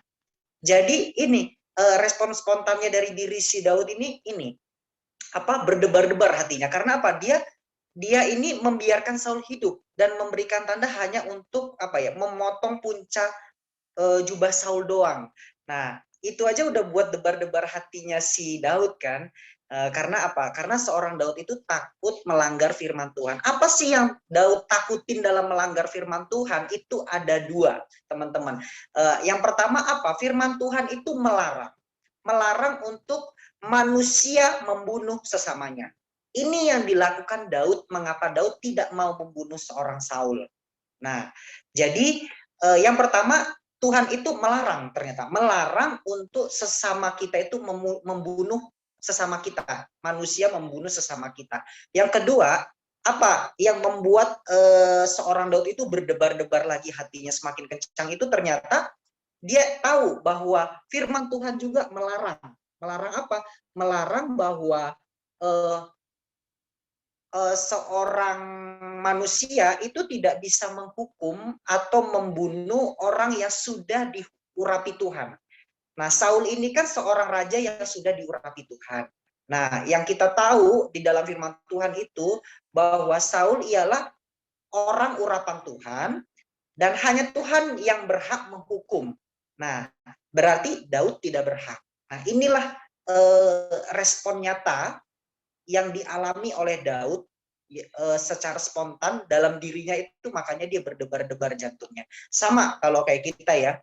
jadi ini respon spontannya dari diri si Daud ini berdebar-debar hatinya. Karena apa? Dia ini membiarkan Saul hidup dan memberikan tanda hanya untuk memotong puncak jubah Saul doang. Nah, itu aja udah buat debar-debar hatinya si Daud kan. Karena apa? Karena seorang Daud itu takut melanggar firman Tuhan. Apa sih yang Daud takutin dalam melanggar firman Tuhan? Itu ada dua, teman-teman. Yang pertama apa? Firman Tuhan itu melarang. Melarang untuk manusia membunuh sesamanya. Ini yang dilakukan Daud, mengapa Daud tidak mau membunuh seorang Saul. Nah, jadi yang pertama, Tuhan itu melarang ternyata. Melarang untuk sesama kita itu membunuh sesama kita, manusia membunuh sesama kita. Yang kedua, apa yang membuat seorang Daud itu berdebar-debar lagi hatinya semakin kencang itu ternyata dia tahu bahwa firman Tuhan juga melarang. Melarang apa? Melarang bahwa seorang manusia itu tidak bisa menghukum atau membunuh orang yang sudah diurapi Tuhan. Nah, Saul ini kan seorang raja yang sudah diurapi Tuhan. Nah, yang kita tahu di dalam firman Tuhan itu bahwa Saul ialah orang urapan Tuhan dan hanya Tuhan yang berhak menghukum. Nah, berarti Daud tidak berhak. Nah, inilah respon nyata yang dialami oleh Daud secara spontan dalam dirinya itu, makanya dia berdebar-debar jantungnya. Sama kalau kayak kita ya,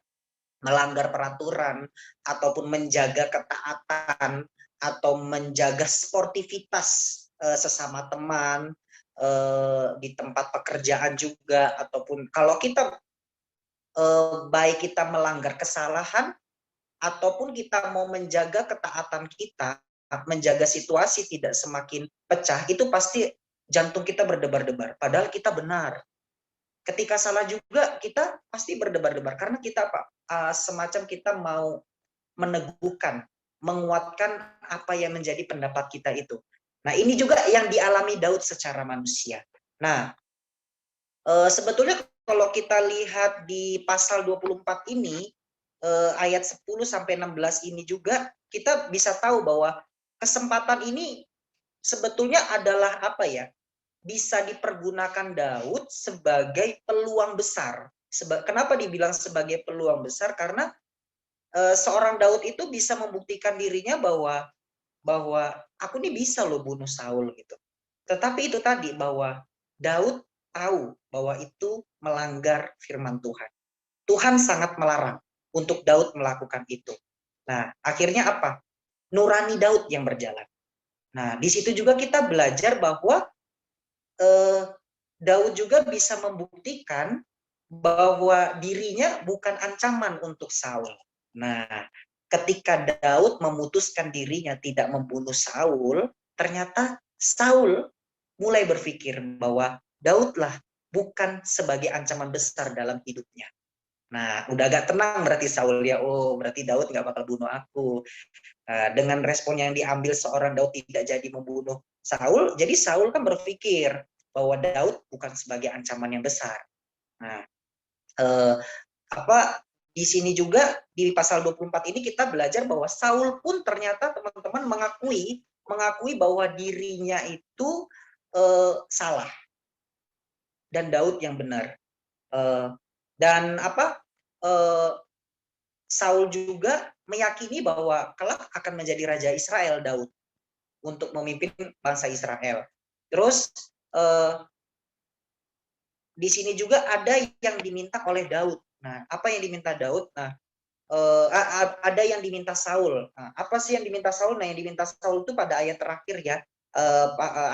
melanggar peraturan ataupun menjaga ketaatan atau menjaga sportivitas sesama teman, di tempat pekerjaan juga, ataupun kalau kita baik kita melanggar kesalahan ataupun kita mau menjaga ketaatan kita, menjaga situasi tidak semakin pecah, itu pasti jantung kita berdebar-debar. Padahal kita benar. Ketika salah juga kita pasti berdebar-debar karena kita semacam kita mau meneguhkan, menguatkan apa yang menjadi pendapat kita itu. Nah, ini juga yang dialami Daud secara manusia. Nah, sebetulnya kalau kita lihat di pasal 24 ini, ayat 10 sampai 16 ini juga kita bisa tahu bahwa kesempatan ini sebetulnya adalah apa ya? Bisa dipergunakan Daud sebagai peluang besar. Kenapa dibilang sebagai peluang besar? Karena seorang Daud itu bisa membuktikan dirinya bahwa aku ini bisa loh bunuh Saul gitu. Tetapi itu tadi bahwa Daud tahu bahwa itu melanggar firman Tuhan. Tuhan sangat melarang untuk Daud melakukan itu. Nah, akhirnya apa? Nurani Daud yang berjalan. Nah, di situ juga kita belajar bahwa Daud juga bisa membuktikan bahwa dirinya bukan ancaman untuk Saul. Nah, ketika Daud memutuskan dirinya tidak membunuh Saul, ternyata Saul mulai berpikir bahwa Daudlah bukan sebagai ancaman besar dalam hidupnya. Nah, udah agak tenang berarti Saul ya, oh berarti Daud nggak bakal bunuh aku. Dengan respon yang diambil seorang Daud tidak jadi membunuh Saul, jadi Saul kan berpikir bahwa Daud bukan sebagai ancaman yang besar. Nah, di sini juga di pasal 24 ini kita belajar bahwa Saul pun ternyata teman-teman mengakui bahwa dirinya itu salah dan Daud yang benar. Dan Saul juga meyakini bahwa kelak akan menjadi raja Israel Daud untuk memimpin bangsa Israel. Terus di sini juga ada yang diminta oleh Daud. Nah, apa yang diminta Daud? Nah, ada yang diminta Saul. Nah, apa sih yang diminta Saul? Nah, yang diminta Saul itu pada ayat terakhir ya,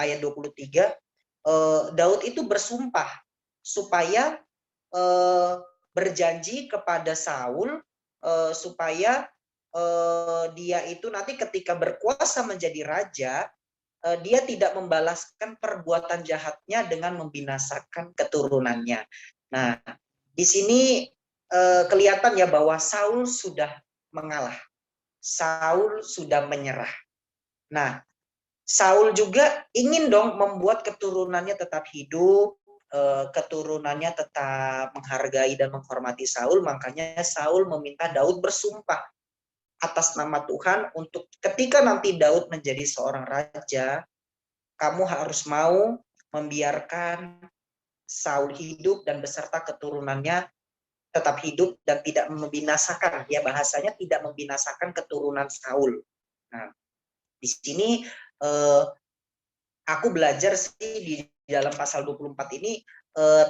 ayat 23, Daud itu bersumpah supaya berjanji kepada Saul supaya dia itu nanti ketika berkuasa menjadi raja, dia tidak membalaskan perbuatan jahatnya dengan membinasakan keturunannya. Nah, di sini kelihatan ya bahwa Saul sudah mengalah. Saul sudah menyerah. Nah, Saul juga ingin dong membuat keturunannya tetap hidup, keturunannya tetap menghargai dan menghormati Saul, makanya Saul meminta Daud bersumpah atas nama Tuhan untuk ketika nanti Daud menjadi seorang raja, kamu harus mau membiarkan Saul hidup dan beserta keturunannya tetap hidup dan tidak membinasakan, ya bahasanya tidak membinasakan keturunan Saul. Nah, di sini aku belajar sih di dalam pasal 24 ini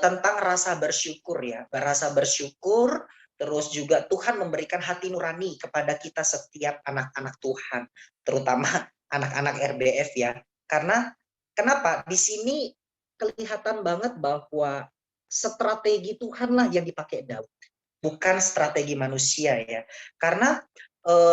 tentang rasa bersyukur ya, rasa bersyukur, terus juga Tuhan memberikan hati nurani kepada kita setiap anak-anak Tuhan, terutama anak-anak RBF ya. Karena kenapa? Di sini kelihatan banget bahwa strategi Tuhanlah yang dipakai Daud, bukan strategi manusia ya. Karena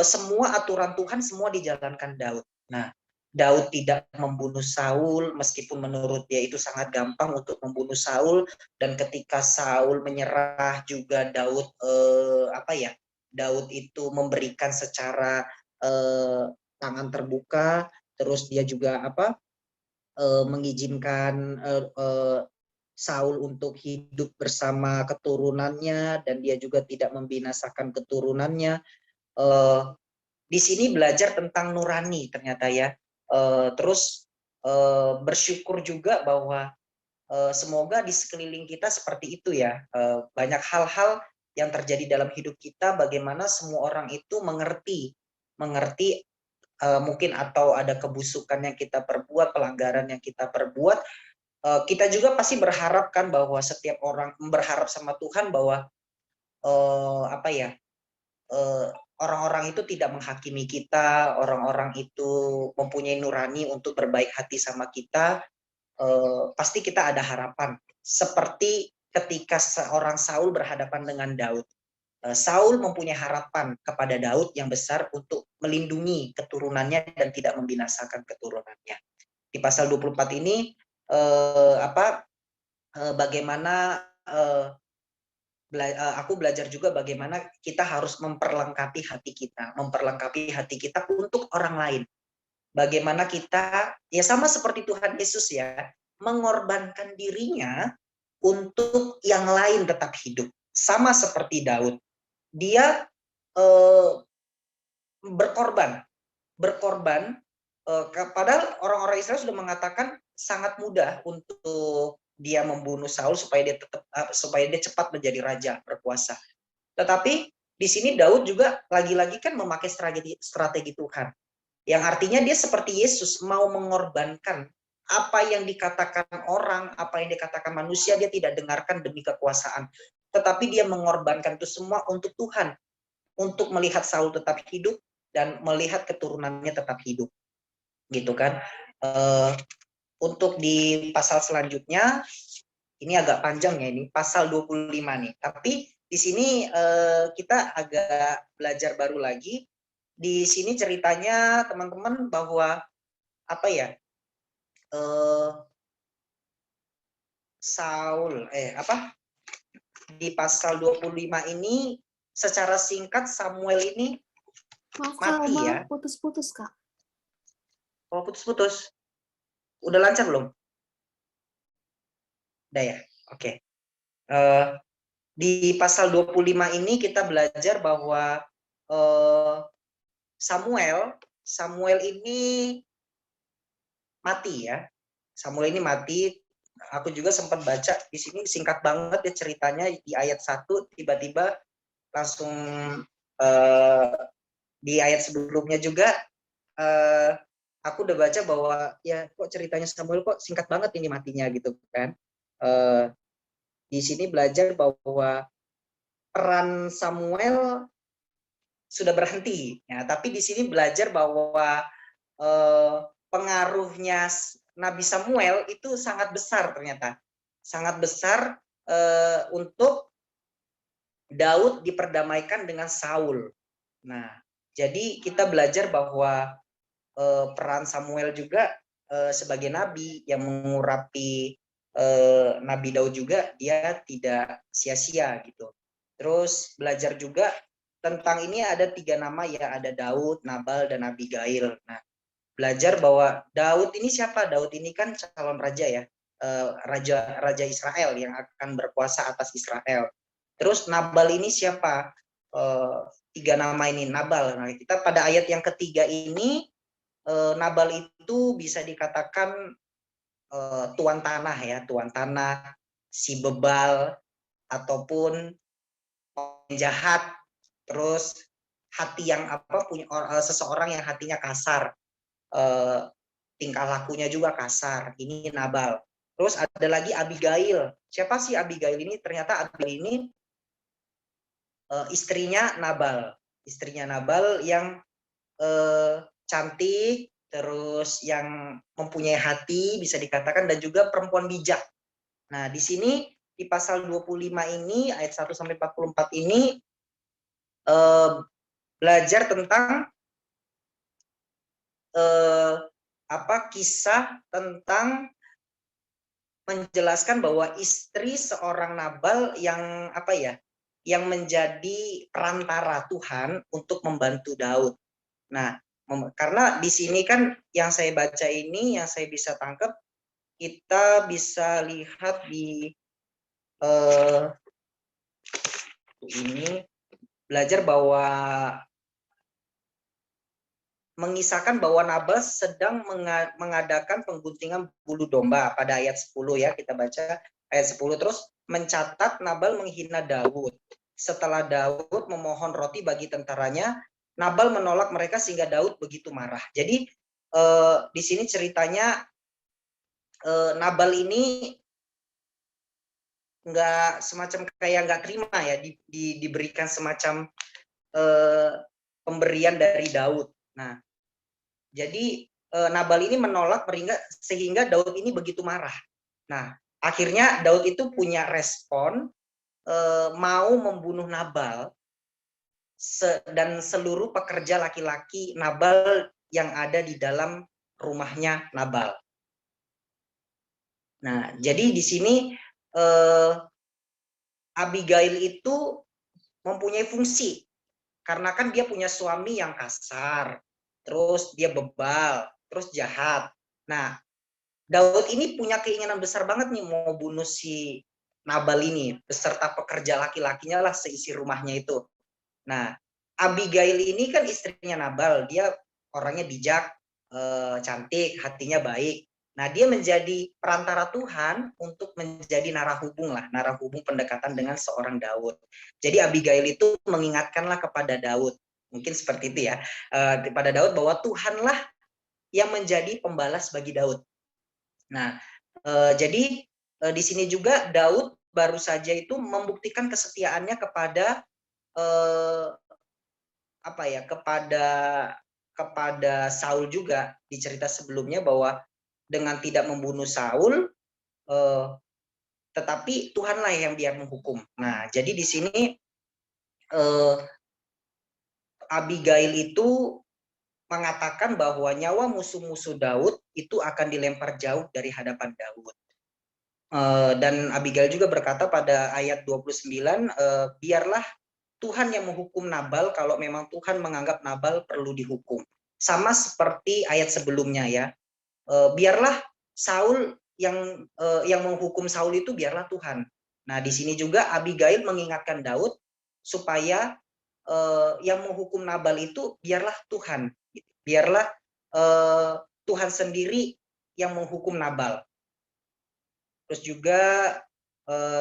semua aturan Tuhan semua dijalankan Daud. Nah, Daud tidak membunuh Saul meskipun menurut dia itu sangat gampang untuk membunuh Saul, dan ketika Saul menyerah juga Daud Daud itu memberikan secara tangan terbuka, terus dia juga mengizinkan Saul untuk hidup bersama keturunannya dan dia juga tidak membinasakan keturunannya. Di sini belajar tentang nurani ternyata ya. Terus bersyukur juga bahwa semoga di sekeliling kita seperti itu ya. Banyak hal-hal yang terjadi dalam hidup kita, bagaimana semua orang itu mengerti mungkin atau ada kebusukan yang kita perbuat, pelanggaran yang kita perbuat. Kita juga pasti berharap kan bahwa setiap orang berharap sama Tuhan bahwa orang-orang itu tidak menghakimi kita, orang-orang itu mempunyai nurani untuk berbaik hati sama kita. pasti kita ada harapan. Seperti ketika seorang Saul berhadapan dengan Daud. Saul mempunyai harapan kepada Daud yang besar untuk melindungi keturunannya dan tidak membinasakan keturunannya. Di pasal 24 ini bagaimana aku belajar juga bagaimana kita harus memperlengkapi hati kita untuk orang lain. Bagaimana kita, ya sama seperti Tuhan Yesus ya, mengorbankan dirinya untuk yang lain tetap hidup. Sama seperti Daud. Dia berkorban. Padahal orang-orang Israel sudah mengatakan sangat mudah untuk dia membunuh Saul supaya dia cepat menjadi raja berkuasa. Tetapi di sini Daud juga lagi-lagi kan memakai strategi Tuhan. Yang artinya dia seperti Yesus mau mengorbankan apa yang dikatakan orang, apa yang dikatakan manusia, dia tidak dengarkan demi kekuasaan. Tetapi dia mengorbankan itu semua untuk Tuhan. Untuk melihat Saul tetap hidup dan melihat keturunannya tetap hidup. Gitu kan. Untuk di pasal selanjutnya, ini agak panjang ya, ini pasal 25 nih. Tapi di sini kita agak belajar baru lagi. Di sini ceritanya teman-teman bahwa Saul di pasal 25 ini secara singkat Samuel ini mati ya. Putus-putus, Kak. Oh, putus-putus. Udah lancar belum? Udah ya? Oke. Di pasal 25 ini kita belajar bahwa Samuel ini mati ya. Samuel ini mati. Aku juga sempat baca di sini singkat banget ya ceritanya di ayat 1 tiba-tiba langsung di ayat sebelumnya juga aku udah baca bahwa ya kok ceritanya Samuel kok singkat banget ini matinya gitu kan. Di sini belajar bahwa peran Samuel sudah berhenti ya, tapi di sini belajar bahwa pengaruhnya Nabi Samuel itu sangat besar ternyata. Sangat besar untuk Daud diperdamaikan dengan Saul. Nah, jadi kita belajar bahwa peran Samuel juga sebagai nabi yang mengurapi Nabi Daud juga dia tidak sia-sia gitu. Terus belajar juga tentang ini ada 3 nama ya, ada Daud, Nabal, dan Abigail. Nah, belajar bahwa Daud ini siapa? Daud ini kan calon raja ya, raja Israel yang akan berkuasa atas Israel. Terus Nabal ini siapa? 3 nama ini Nabal. Nah, kita pada ayat yang ketiga ini Nabal itu bisa dikatakan tuan tanah ya, tuan tanah, si bebal ataupun jahat, terus hati yang punya seseorang yang hatinya kasar, tingkah lakunya juga kasar. Ini Nabal. Terus ada lagi Abigail. Siapa sih Abigail ini? Ternyata Abigail ini istrinya Nabal yang cantik, terus yang mempunyai hati bisa dikatakan, dan juga perempuan bijak. Nah, di sini di pasal 25 ini ayat 1 sampai 44 ini belajar tentang kisah tentang menjelaskan bahwa istri seorang Nabal yang yang menjadi perantara Tuhan untuk membantu Daud. Nah, karena di sini kan yang saya baca ini, yang saya bisa tangkap, kita bisa lihat di ini belajar bahwa mengisahkan bahwa Nabal sedang mengadakan pengguntingan bulu domba pada ayat 10 ya, kita baca ayat 10. Terus mencatat Nabal menghina Daud. Setelah Daud memohon roti bagi tentaranya, Nabal menolak mereka sehingga Daud begitu marah. Jadi di sini ceritanya Nabal ini nggak terima ya diberikan semacam pemberian dari Daud. Nah, jadi Nabal ini menolak sehingga Daud ini begitu marah. Nah, akhirnya Daud itu punya respon mau membunuh Nabal dan seluruh pekerja laki-laki Nabal yang ada di dalam rumahnya Nabal. Nah, jadi di sini Abigail itu mempunyai fungsi karena kan dia punya suami yang kasar, terus dia bebal, terus jahat. Nah, Daud ini punya keinginan besar banget nih mau bunuh si Nabal ini beserta pekerja laki-lakinya lah seisi rumahnya itu. Nah, Abigail ini kan istrinya Nabal, dia orangnya bijak, cantik, hatinya baik. Nah, dia menjadi perantara Tuhan untuk menjadi narahubung pendekatan dengan seorang Daud. Jadi Abigail itu mengingatkanlah kepada Daud, mungkin seperti itu ya, kepada Daud bahwa Tuhanlah yang menjadi pembalas bagi Daud. Nah, jadi di sini juga Daud baru saja itu membuktikan kesetiaannya kepada kepada Saul juga di cerita sebelumnya bahwa dengan tidak membunuh Saul, tetapi Tuhanlah yang dia menghukum. Nah, jadi di sini Abigail itu mengatakan bahwa nyawa musuh-musuh Daud itu akan dilempar jauh dari hadapan Daud. Dan Abigail juga berkata pada ayat 29, biarlah Tuhan yang menghukum Nabal kalau memang Tuhan menganggap Nabal perlu dihukum. Sama seperti ayat sebelumnya ya. Biarlah Saul yang menghukum Saul itu biarlah Tuhan. Nah, di sini juga Abigail mengingatkan Daud supaya yang menghukum Nabal itu biarlah Tuhan. Biarlah Tuhan sendiri yang menghukum Nabal. Terus juga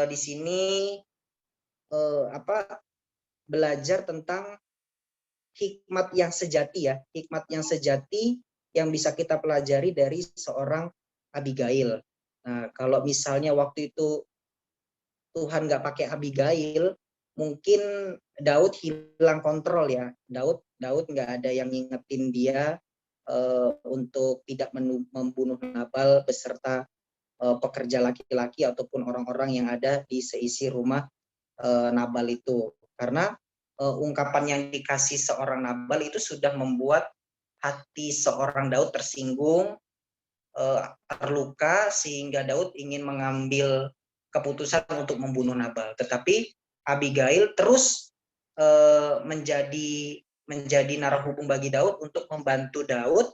di sini belajar tentang hikmat yang sejati ya, hikmat yang sejati yang bisa kita pelajari dari seorang Abigail. Nah, kalau misalnya waktu itu Tuhan nggak pakai Abigail, mungkin Daud hilang kontrol ya. Daud nggak ada yang ngingetin dia untuk tidak membunuh Nabal beserta pekerja laki-laki ataupun orang-orang yang ada di seisi rumah Nabal itu. Karena ungkapan yang dikasih seorang Nabal itu sudah membuat hati seorang Daud tersinggung, terluka, sehingga Daud ingin mengambil keputusan untuk membunuh Nabal. Tetapi Abigail terus menjadi narahubung bagi Daud untuk membantu Daud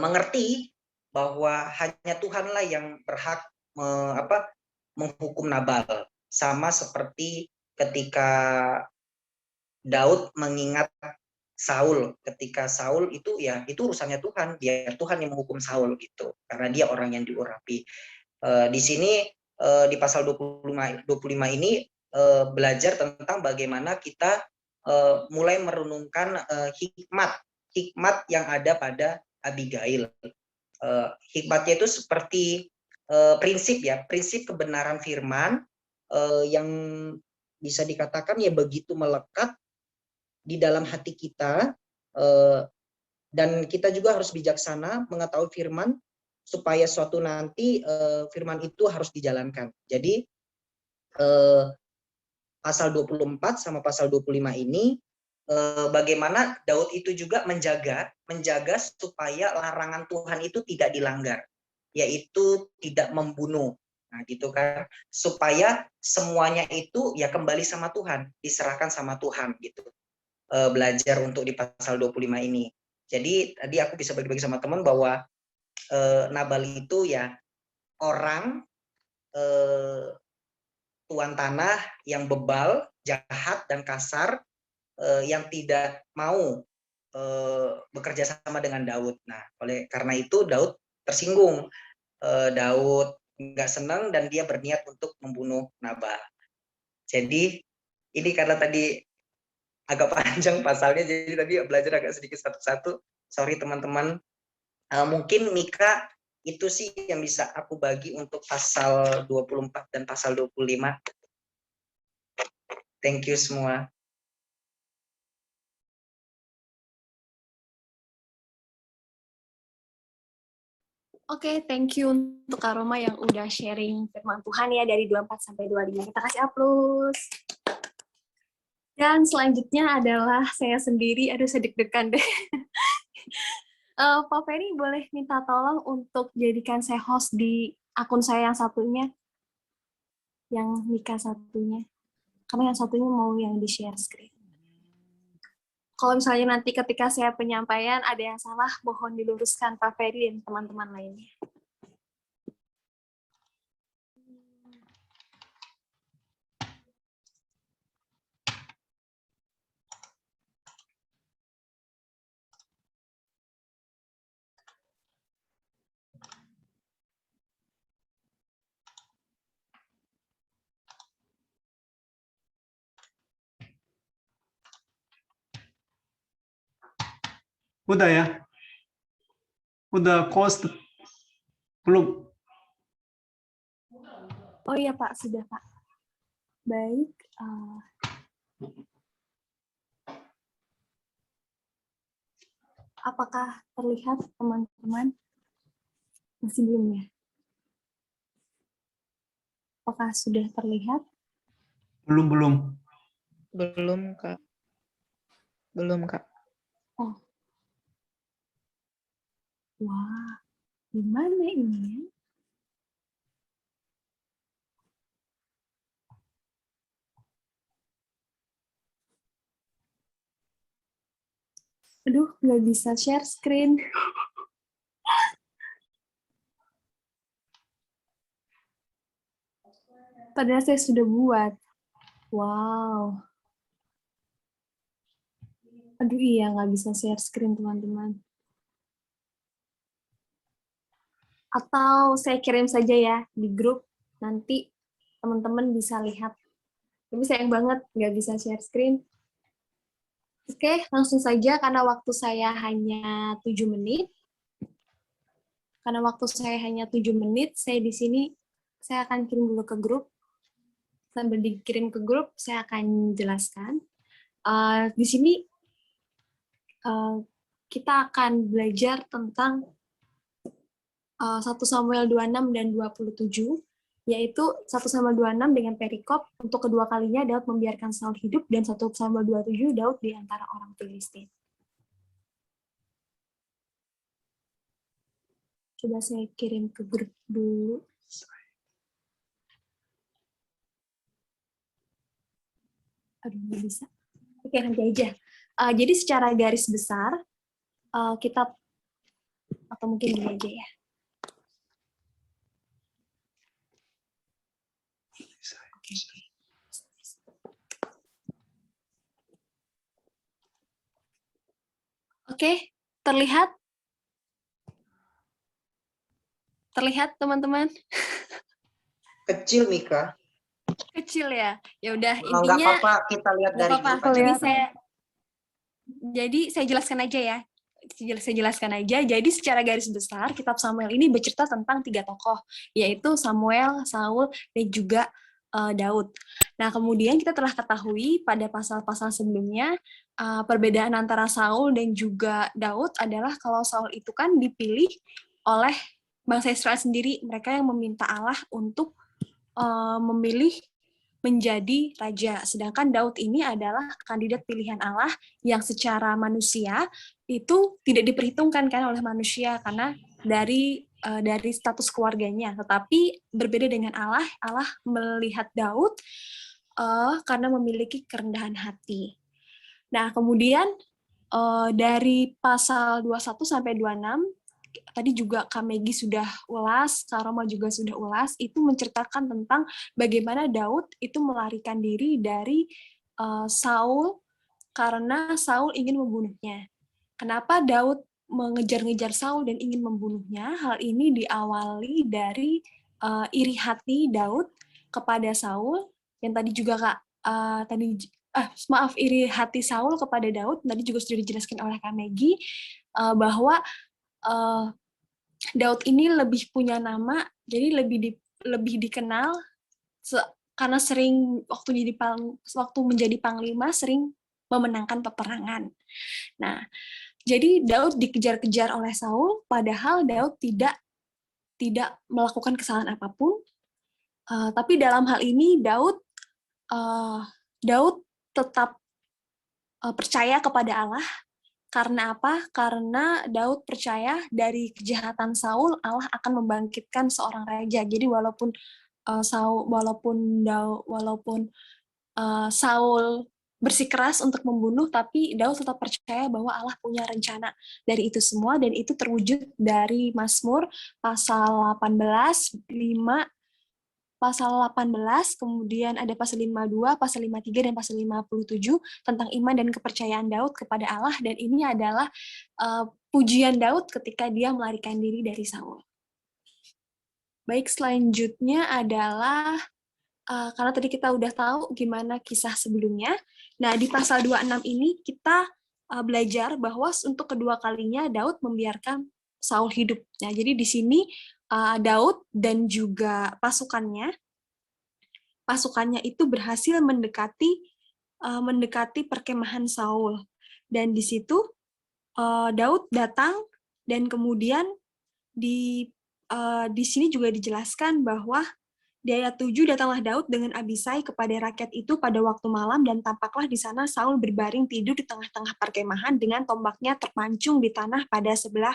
mengerti bahwa hanya Tuhanlah yang berhak menghukum Nabal. Sama seperti ketika Daud mengingat Saul, ketika Saul itu ya itu urusannya Tuhan, biar Tuhan yang menghukum Saul gitu, karena dia orang yang diurapi. Di sini di pasal 25 ini belajar tentang bagaimana kita mulai merenungkan hikmat yang ada pada Abigail. Hikmatnya itu seperti prinsip kebenaran firman yang bisa dikatakan ya begitu melekat di dalam hati kita, dan kita juga harus bijaksana mengetahui firman supaya suatu nanti firman itu harus dijalankan. Jadi pasal 24 sama pasal 25 ini bagaimana Daud itu juga menjaga supaya larangan Tuhan itu tidak dilanggar, yaitu tidak membunuh. Nah, gitu kan, supaya semuanya itu ya kembali sama Tuhan, diserahkan sama Tuhan gitu. Belajar untuk di pasal 25 ini. Jadi tadi aku bisa bagi-bagi sama teman bahwa Nabal itu ya orang tuan tanah yang bebal, jahat dan kasar, yang tidak mau bekerja sama dengan Daud. Nah, karena itu Daud tersinggung. Daud nggak senang dan dia berniat untuk membunuh Nabal. Jadi ini karena tadi agak panjang pasalnya, jadi tadi belajar agak sedikit satu-satu. Sorry teman-teman. Mungkin Mika itu sih yang bisa aku bagi untuk pasal 24 dan pasal 25. Thank you semua. Oke, thank you untuk Kak Roma yang udah sharing firman Tuhan ya dari 24 sampai 25. Kita kasih aplaus. Dan selanjutnya adalah saya sendiri, aduh saya deg-degan deh. Pak Ferry boleh minta tolong untuk jadikan saya host di akun saya yang satunya, yang Mika satunya. Karena yang satunya mau yang di-share screen. Kalau misalnya nanti ketika saya penyampaian ada yang salah, mohon diluruskan Pak Ferry dan teman-teman lainnya. Udah ya? Udah post belum? Oh iya Pak, sudah Pak. Baik. Apakah terlihat teman-teman? Masih belum ya? Apakah sudah terlihat? Belum. Belum, Kak. Belum, Kak. Oh. Wah, gimana ini ya? Aduh, nggak bisa share screen. Padahal saya sudah buat. Wow. Aduh iya, nggak bisa share screen, teman-teman. Atau saya kirim saja ya di grup, nanti teman-teman bisa lihat. Tapi sayang banget nggak bisa share screen. Oke, langsung saja karena waktu saya hanya 7 menit. Karena waktu saya hanya 7 menit, saya di sini saya akan kirim dulu ke grup. Sambil dikirim ke grup, saya akan jelaskan. Di sini kita akan belajar tentang 1 Samuel 26 dan 27, yaitu 1 Samuel 26 dengan perikop untuk kedua kalinya Daud membiarkan Saul hidup, dan 1 Samuel 27 Daud di antara orang Filistin. Coba saya kirim ke grup dulu. Aduh, nggak bisa. Oke, nanti aja. Jadi secara garis besar, kita, atau mungkin gini aja ya. Oke, terlihat? Terlihat, teman-teman? Kecil, Mika. Kecil ya? Ya udah, Nggak intinya apa-apa, kita lihat dari nggak apa-apa. grup aja. Jadi saya jelaskan aja ya. Saya jelaskan aja. Jadi secara garis besar, kitab Samuel ini bercerita tentang 3 tokoh, yaitu Samuel, Saul, dan juga Daud. Nah, kemudian kita telah ketahui pada pasal-pasal sebelumnya, perbedaan antara Saul dan juga Daud adalah kalau Saul itu kan dipilih oleh bangsa Israel sendiri, mereka yang meminta Allah untuk memilih menjadi raja. Sedangkan Daud ini adalah kandidat pilihan Allah yang secara manusia itu tidak diperhitungkan kan oleh manusia karena dari status keluarganya. Tetapi berbeda dengan Allah, Allah melihat Daud karena memiliki kerendahan hati. Nah, kemudian dari pasal 21 sampai 26, tadi juga Kak Megi sudah ulas, Kak Roma juga sudah ulas, itu menceritakan tentang bagaimana Daud itu melarikan diri dari Saul karena Saul ingin membunuhnya. Kenapa Daud mengejar-ngejar Saul dan ingin membunuhnya? Hal ini diawali dari iri hati Daud kepada Saul, yang tadi juga iri hati Saul kepada Daud, tadi juga sudah dijelaskan oleh Kak Megi, bahwa Daud ini lebih punya nama, jadi lebih dikenal karena sering waktu menjadi panglima sering memenangkan peperangan. Nah, jadi Daud dikejar-kejar oleh Saul, padahal Daud tidak tidak melakukan kesalahan apapun. Tapi dalam hal ini Daud tetap percaya kepada Allah. Karena apa? Karena Daud percaya dari kejahatan Saul Allah akan membangkitkan seorang raja. Jadi walaupun Saul bersikeras untuk membunuh, tapi Daud tetap percaya bahwa Allah punya rencana dari itu semua, dan itu terwujud dari Mazmur pasal 18, 5, pasal 18, kemudian ada pasal 52, pasal 53, dan pasal 57 tentang iman dan kepercayaan Daud kepada Allah, dan ini adalah pujian Daud ketika dia melarikan diri dari Saul. Baik, selanjutnya adalah karena tadi kita udah tahu gimana kisah sebelumnya. Nah, di pasal 26 ini kita belajar bahwa untuk kedua kalinya Daud membiarkan Saul hidup. Nah, jadi di sini Daud dan juga pasukannya itu berhasil mendekati perkemahan Saul. Dan di situ Daud datang, dan kemudian di sini juga dijelaskan bahwa di ayat 7, datanglah Daud dengan Abisai kepada rakyat itu pada waktu malam, dan tampaklah di sana Saul berbaring tidur di tengah-tengah perkemahan dengan tombaknya terpancung di tanah pada sebelah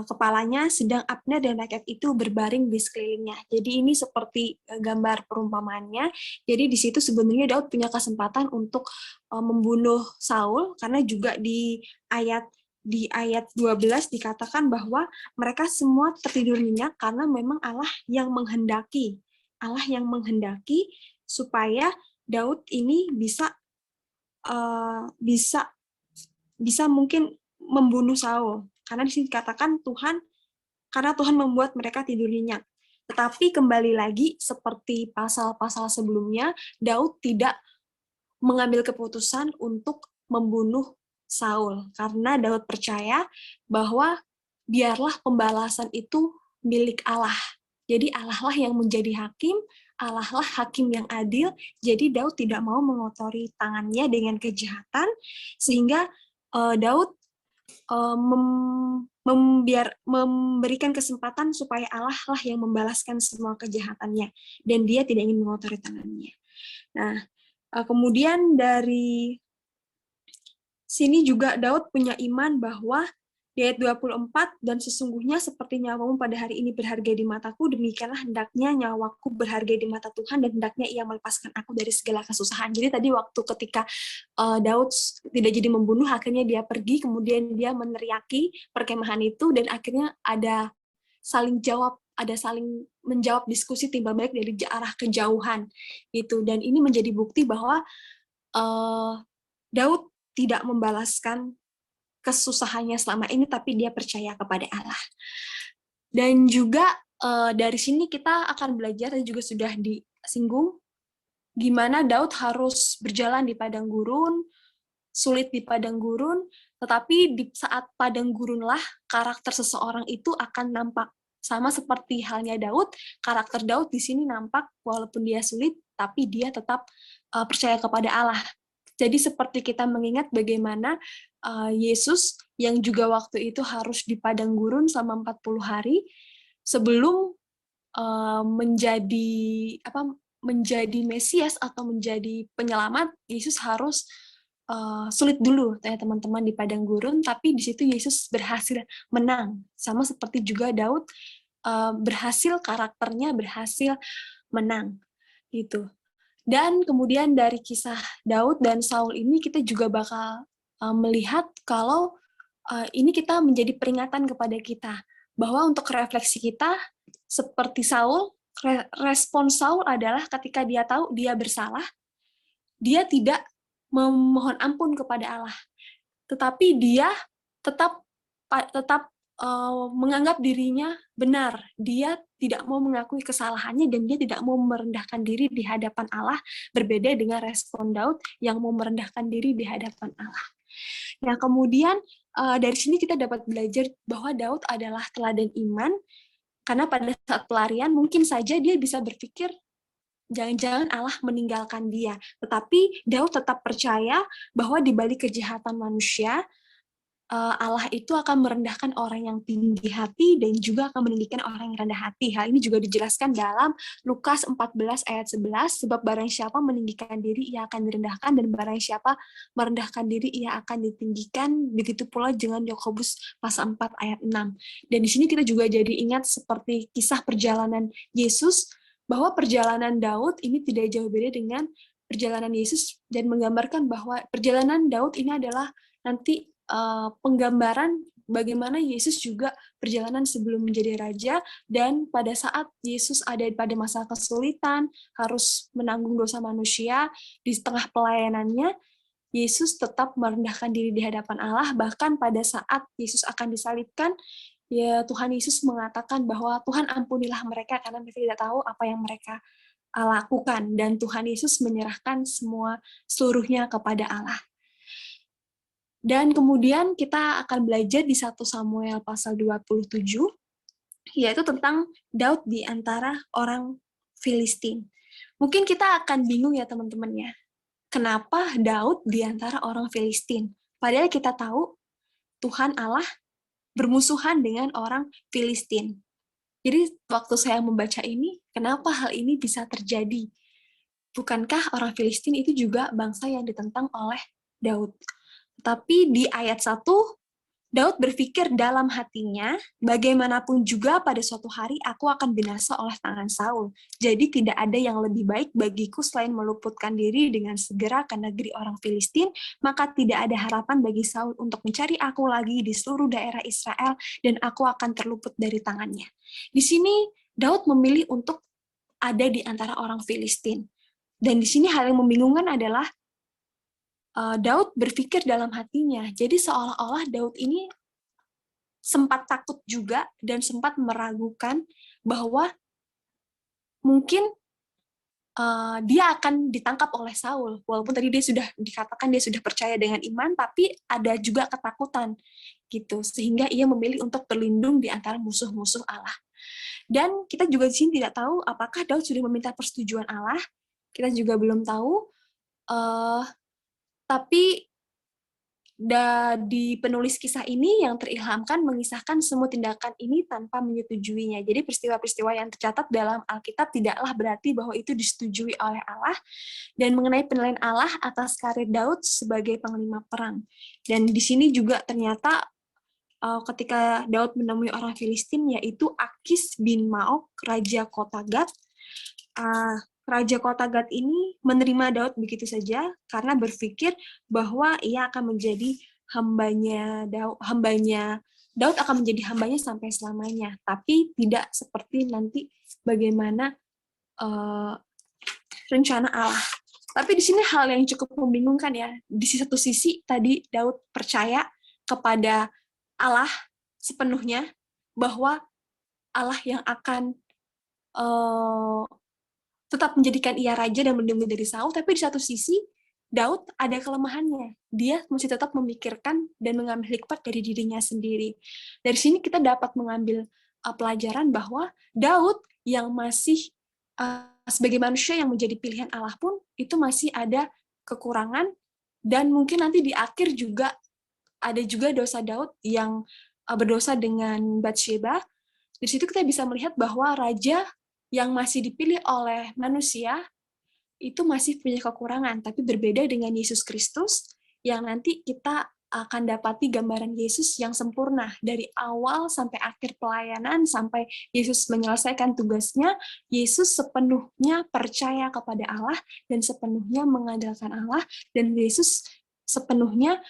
kepalanya, sedang Abner dan rakyat itu berbaring di sekelilingnya. Jadi ini seperti gambar perumpamaannya. Jadi di situ sebenarnya Daud punya kesempatan untuk membunuh Saul, karena juga di ayat 12 dikatakan bahwa mereka semua tertidur nyenyak karena memang Allah yang menghendaki supaya Daud ini bisa mungkin membunuh Saul, karena di sini dikatakan karena Tuhan membuat mereka tidur nyenyak. Tetapi kembali lagi seperti pasal-pasal sebelumnya, Daud tidak mengambil keputusan untuk membunuh Saul, karena Daud percaya bahwa biarlah pembalasan itu milik Allah. Jadi Allah lah yang menjadi hakim, Allah lah hakim yang adil, jadi Daud tidak mau mengotori tangannya dengan kejahatan, sehingga Daud memberikan kesempatan supaya Allah lah yang membalaskan semua kejahatannya, dan dia tidak ingin mengotori tangannya. Nah, kemudian dari sini juga Daud punya iman bahwa di ayat 24, dan sesungguhnya seperti nyawamu pada hari ini berharga di mataku, demikianlah hendaknya nyawaku berharga di mata Tuhan, dan hendaknya ia melepaskan aku dari segala kesusahan. Jadi tadi waktu ketika Daud tidak jadi membunuh, akhirnya dia pergi, kemudian dia meneriaki perkemahan itu, dan akhirnya ada saling menjawab diskusi timbal balik dari arah kejauhan gitu. Dan ini menjadi bukti bahwa Daud tidak membalaskan kesusahannya selama ini, tapi dia percaya kepada Allah. Dan juga dari sini kita akan belajar, dan juga sudah disinggung, gimana Daud harus berjalan di padang gurun, sulit di padang gurun, tetapi di saat padang gurunlah karakter seseorang itu akan nampak. Sama seperti halnya Daud, karakter Daud di sini nampak walaupun dia sulit, tapi dia tetap percaya kepada Allah. Jadi seperti kita mengingat bagaimana Yesus yang juga waktu itu harus di padang gurun selama 40 hari sebelum menjadi Mesias atau menjadi penyelamat. Yesus harus sulit dulu teman-teman di padang gurun, tapi di situ Yesus berhasil menang. Sama seperti juga Daud karakternya berhasil menang gitu. Dan kemudian dari kisah Daud dan Saul ini kita juga bakal melihat kalau ini kita menjadi peringatan kepada kita bahwa untuk refleksi kita seperti Saul, respon Saul adalah ketika dia tahu dia bersalah, dia tidak memohon ampun kepada Allah, tetapi dia tetap menganggap dirinya benar. Dia tidak mau mengakui kesalahannya, dan dia tidak mau merendahkan diri di hadapan Allah, berbeda dengan respon Daud yang mau merendahkan diri di hadapan Allah. Nah, kemudian dari sini kita dapat belajar bahwa Daud adalah teladan iman, karena pada saat pelarian mungkin saja dia bisa berpikir jangan-jangan Allah meninggalkan dia, tetapi Daud tetap percaya bahwa di balik kejahatan manusia Allah itu akan merendahkan orang yang tinggi hati dan juga akan meninggikan orang yang rendah hati. Hal ini juga dijelaskan dalam Lukas 14 ayat 11, sebab barang siapa meninggikan diri, ia akan direndahkan, dan barang siapa merendahkan diri, ia akan ditinggikan. Begitu pula dengan Yakobus pasal 4 ayat 6. Dan di sini kita juga jadi ingat seperti kisah perjalanan Yesus, bahwa perjalanan Daud ini tidak jauh beda dengan perjalanan Yesus, dan menggambarkan bahwa perjalanan Daud ini adalah nanti penggambaran bagaimana Yesus juga perjalanan sebelum menjadi raja, dan pada saat Yesus ada pada masa kesulitan, harus menanggung dosa manusia, di tengah pelayanannya, Yesus tetap merendahkan diri di hadapan Allah. Bahkan pada saat Yesus akan disalibkan, ya Tuhan Yesus mengatakan bahwa Tuhan ampunilah mereka karena mereka tidak tahu apa yang mereka lakukan, dan Tuhan Yesus menyerahkan seluruhnya kepada Allah. Dan kemudian kita akan belajar di 1 Samuel pasal 27, yaitu tentang Daud di antara orang Filistin. Mungkin kita akan bingung ya teman-teman ya, kenapa Daud di antara orang Filistin? Padahal kita tahu Tuhan Allah bermusuhan dengan orang Filistin. Jadi waktu saya membaca ini, kenapa hal ini bisa terjadi? Bukankah orang Filistin itu juga bangsa yang ditentang oleh Daud? Tapi di ayat 1, Daud berpikir dalam hatinya, bagaimanapun juga pada suatu hari aku akan binasa oleh tangan Saul. Jadi tidak ada yang lebih baik bagiku selain meluputkan diri dengan segera ke negeri orang Filistin, maka tidak ada harapan bagi Saul untuk mencari aku lagi di seluruh daerah Israel, dan aku akan terluput dari tangannya. Di sini Daud memilih untuk ada di antara orang Filistin. Dan di sini hal yang membingungkan adalah Daud berpikir dalam hatinya. Jadi seolah-olah Daud ini sempat takut juga dan sempat meragukan bahwa mungkin dia akan ditangkap oleh Saul. Walaupun tadi dia sudah dikatakan dia sudah percaya dengan iman, tapi ada juga ketakutan gitu, sehingga ia memilih untuk berlindung di antara musuh-musuh Allah. Dan kita juga di sini tidak tahu apakah Daud sudah meminta persetujuan Allah. Kita juga belum tahu. Tapi di penulis kisah ini yang terilhamkan mengisahkan semua tindakan ini tanpa menyetujuinya. Jadi peristiwa-peristiwa yang tercatat dalam Alkitab tidaklah berarti bahwa itu disetujui oleh Allah, dan mengenai penilaian Allah atas karir Daud sebagai panglima perang. Dan di sini juga ternyata ketika Daud menemui orang Filistin, yaitu Akis bin Maok, raja kota Gat, Raja kota Gat ini menerima Daud begitu saja karena berpikir bahwa ia akan menjadi hambanya Daud akan menjadi hambanya sampai selamanya, tapi tidak seperti nanti bagaimana rencana Allah. Tapi di sini hal yang cukup membingungkan ya. Di satu sisi tadi Daud percaya kepada Allah sepenuhnya bahwa Allah yang akan tetap menjadikan ia raja dan melindungi dari Saul, tapi di satu sisi Daud ada kelemahannya. Dia masih tetap memikirkan dan mengambil hikmat dari dirinya sendiri. Dari sini kita dapat mengambil pelajaran bahwa Daud yang masih sebagai manusia yang menjadi pilihan Allah pun itu masih ada kekurangan, dan mungkin nanti di akhir juga ada juga dosa Daud yang berdosa dengan Batsheba. Di situ kita bisa melihat bahwa raja yang masih dipilih oleh manusia itu masih punya kekurangan, tapi berbeda dengan Yesus Kristus yang nanti kita akan dapati gambaran Yesus yang sempurna dari awal sampai akhir pelayanan, sampai Yesus menyelesaikan tugasnya. Yesus sepenuhnya percaya kepada Allah dan sepenuhnya mengandalkan Allah, dan Yesus sepenuhnya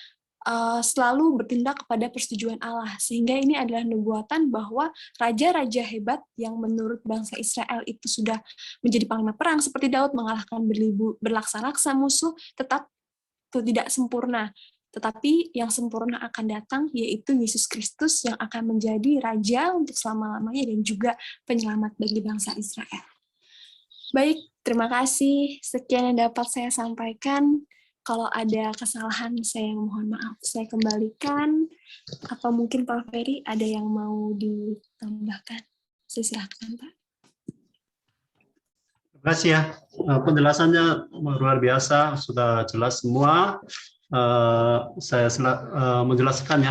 selalu bertindak kepada persetujuan Allah, sehingga ini adalah nubuatan bahwa raja-raja hebat yang menurut bangsa Israel itu sudah menjadi panglima perang seperti Daud mengalahkan berlaksa-laksa musuh, tetap tidak sempurna. Tetapi yang sempurna akan datang, yaitu Yesus Kristus yang akan menjadi raja untuk selama-lamanya dan juga penyelamat bagi bangsa Israel. Baik, terima kasih. Sekian yang dapat saya sampaikan. Kalau ada kesalahan, saya mohon maaf. Saya kembalikan. Apa mungkin Pak Ferry ada yang mau ditambahkan? Saya silakan, Pak. Terima kasih ya. Penjelasannya luar biasa, sudah jelas semua. saya menjelaskannya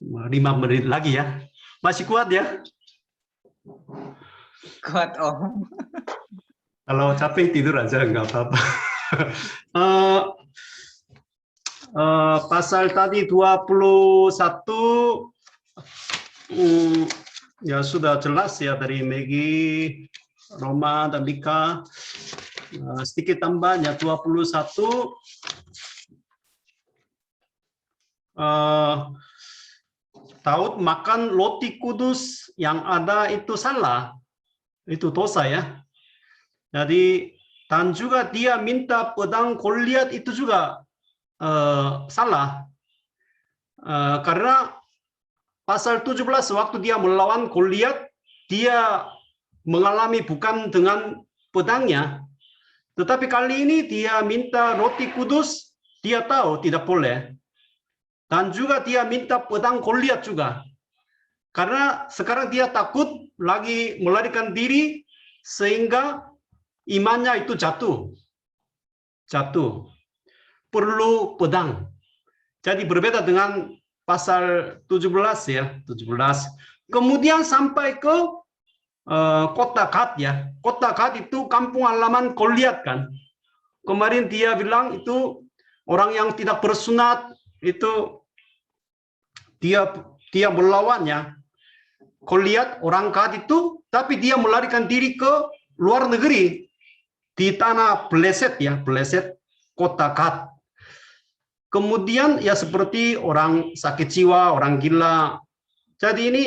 5 menit lagi ya. Masih kuat ya? Kuat Om. Kalau capek tidur aja nggak apa-apa. Pasal tadi 21 ya sudah jelas ya dari Megi, Roma, dan Mika. Sedikit tambahnya 21. Daud makan roti kudus yang ada itu salah, itu dosa ya. Jadi dan juga dia minta pedang Goliat itu juga salah, karena pasal 17 waktu dia melawan Goliat, dia mengalami bukan dengan pedangnya, tetapi kali ini dia minta roti kudus, dia tahu tidak boleh. Dan juga dia minta pedang Goliat juga. Karena sekarang dia takut lagi melarikan diri sehingga imannya itu jatuh. Perlu pedang. Jadi berbeda dengan pasal 17 ya, 17. Kemudian sampai ke kota Gat ya. Kota Gat itu kampung halaman Goliat kan. Kemarin dia bilang itu orang yang tidak bersunat itu dia melawannya. Goliat orang Gat itu, tapi dia melarikan diri ke luar negeri di tanah Bleset ya, Bleset kota Gat. Kemudian ya seperti orang sakit jiwa, orang gila. Jadi ini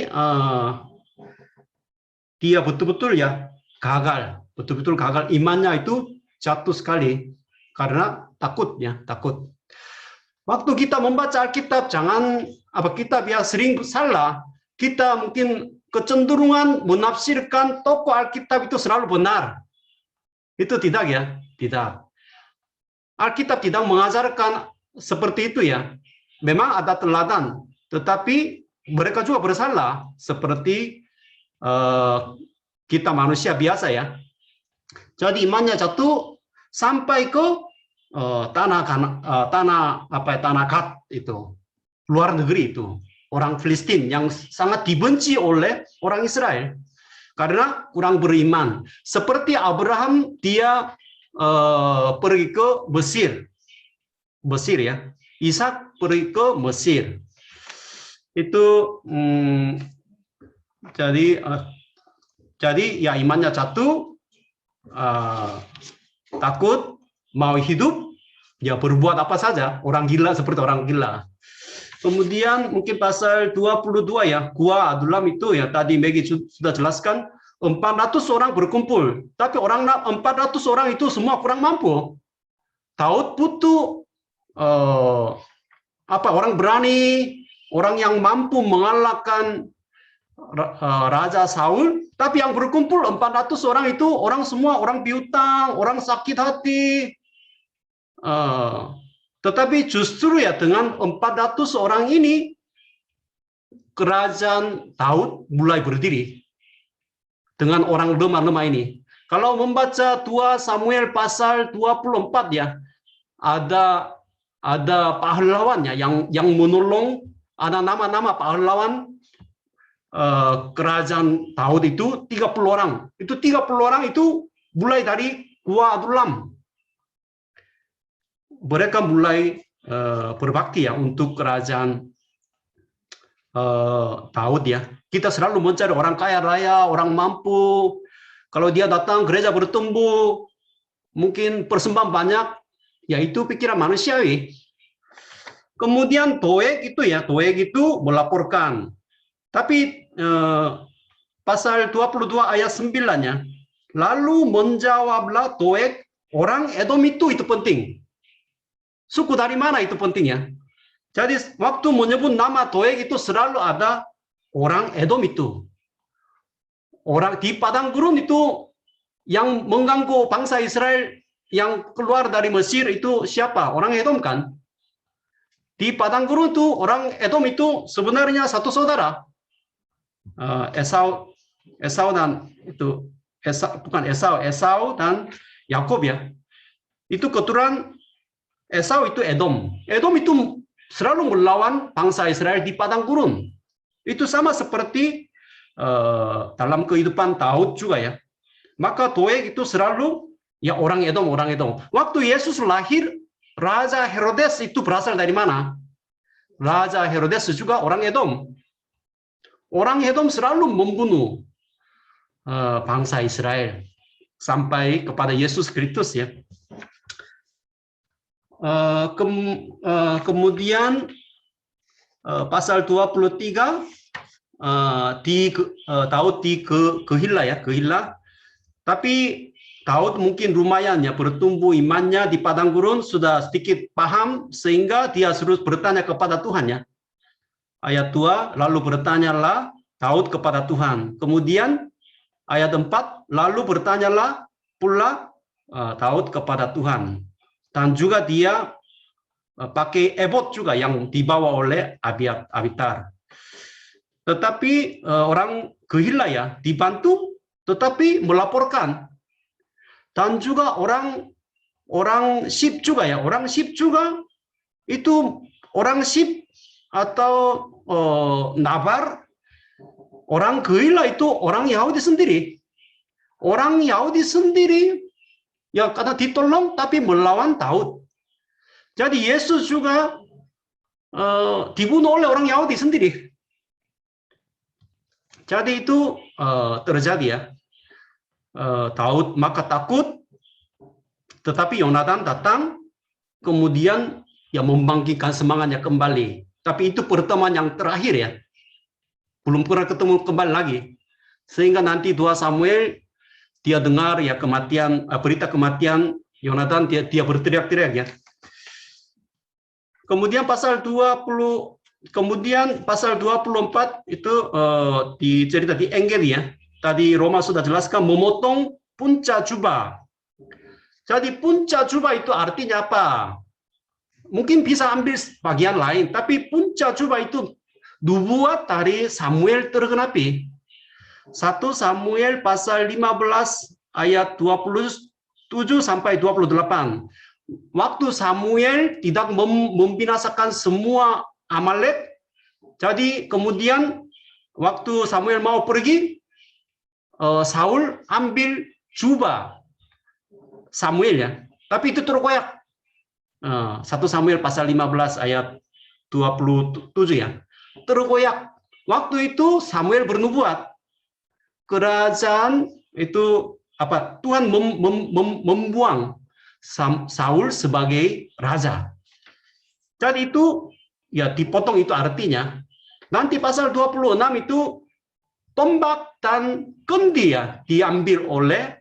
dia betul-betul ya gagal, betul-betul gagal, imannya itu jatuh sekali karena takut. Waktu kita membaca Alkitab, jangan kita biasa sering salah. Kita mungkin kecenderungan menafsirkan tokoh Alkitab itu selalu benar. Itu tidak ya, tidak. Alkitab tidak mengajarkan seperti itu ya. Memang ada teladan, tetapi mereka juga bersalah seperti kita manusia biasa ya. Jadi imannya jatuh sampai ke tanah Gat itu, luar negeri itu, orang Filistin yang sangat dibenci oleh orang Israel karena kurang beriman. Seperti Abraham, dia pergi ke Mesir ya, Ishak pergi ke Mesir. Itu jadi ya imannya jatuh, takut, mau hidup, ya berbuat apa saja, orang gila seperti orang gila. Kemudian mungkin pasal 22 ya, Gua Adulam itu ya, tadi Maggie sudah jelaskan, 400 orang berkumpul, tapi 400 orang itu semua kurang mampu. Daud butuh orang berani, orang yang mampu mengalahkan Raja Saul, tapi yang berkumpul 400 orang itu semua orang piutang, orang sakit hati. Tetapi justru ya dengan 400 orang ini kerajaan Daud mulai berdiri dengan orang lemah-lemah ini. Kalau membaca 2 Samuel pasal 24 ya, ada pahlawannya yang menolong, ada nama-nama pahlawan kerajaan Daud itu 30 orang. Itu 30 orang itu mulai dari Gua Adulam. Mereka mulai berbakti ya untuk kerajaan Daud ya. Kita selalu mencari orang kaya raya, orang mampu. Kalau dia datang gereja bertumbuh, mungkin persembahan banyak, yaitu pikiran manusiawi. Kemudian Doeg itu melaporkan. Tapi pasal 22 ayat 9-nya, lalu menjawablah Doeg, orang Edom itu penting. Suku dari mana itu pentingnya. Jadi waktu menyebut nama Doeg itu selalu ada orang Edom itu. Orang di padang gurun itu yang mengganggu bangsa Israel yang keluar dari Mesir itu siapa? Orang Edom kan? Di padang gurun itu orang Edom itu sebenarnya satu saudara. Esau dan itu Esau dan Yakub ya. Itu keturunan Esau itu Edom. Edom itu selalu melawan bangsa Israel di padang gurun. Itu sama seperti dalam kehidupan Daud juga ya. Maka Doeg itu selalu ya orang Edom, orang Edom. Waktu Yesus lahir, Raja Herodes itu berasal dari mana? Raja Herodes juga orang Edom. Orang Edom selalu membunuh bangsa Israel sampai kepada Yesus Kristus ya. Kemudian pasal 23 Daud di Kehila ya, Kehila. Tapi Daud mungkin lumayan ya bertumbuh imannya di padang gurun, sudah sedikit paham sehingga dia terus bertanya kepada Tuhan ya. Ayat 2, lalu bertanyalah Daud kepada Tuhan. Kemudian ayat 4, lalu bertanyalah pula Daud kepada Tuhan. Dan juga dia pakai ebot juga yang dibawa oleh Abiatar. Tetapi orang Kehila ya dibantu, tetapi melaporkan. Dan juga orang Sip juga ya, orang Sip juga itu orang Sip atau Nabar, orang Kehila itu orang Yahudi sendiri. Orang Yahudi sendiri ya karena ditolong tapi melawan Daud. Jadi Yesus juga dibunuh oleh orang Yahudi sendiri. Jadi itu terjadi ya. Daud maka takut, tetapi Yonatan datang, kemudian ya membangkitkan semangatnya kembali. Tapi itu pertemuan yang terakhir ya. Belum pernah ketemu kembali lagi. Sehingga nanti 2 Samuel dia dengar ya kematian, berita kematian Yonatan, dia berteriak-teriak ya. Kemudian pasal 24 itu di cerita di Engedi ya. Tadi Roma sudah jelaskan memotong puncak jubah. Jadi puncak jubah itu artinya apa? Mungkin bisa ambil bagian lain, tapi puncak jubah itu dibuat dari Samuel tergenapi. 1 Samuel pasal 15 ayat 27 sampai 28. Waktu Samuel tidak membinasakan semua Amalek, jadi kemudian waktu Samuel mau pergi, Saul ambil jubah Samuel ya, tapi itu terkoyak. 1 Samuel pasal 15 ayat 27 ya, terkoyak. Waktu itu Samuel bernubuat, kerajaan itu apa? Tuhan membuang Saul sebagai raja. Jadi itu ya dipotong, itu artinya nanti pasal 26 itu tombak dan kendi ya diambil oleh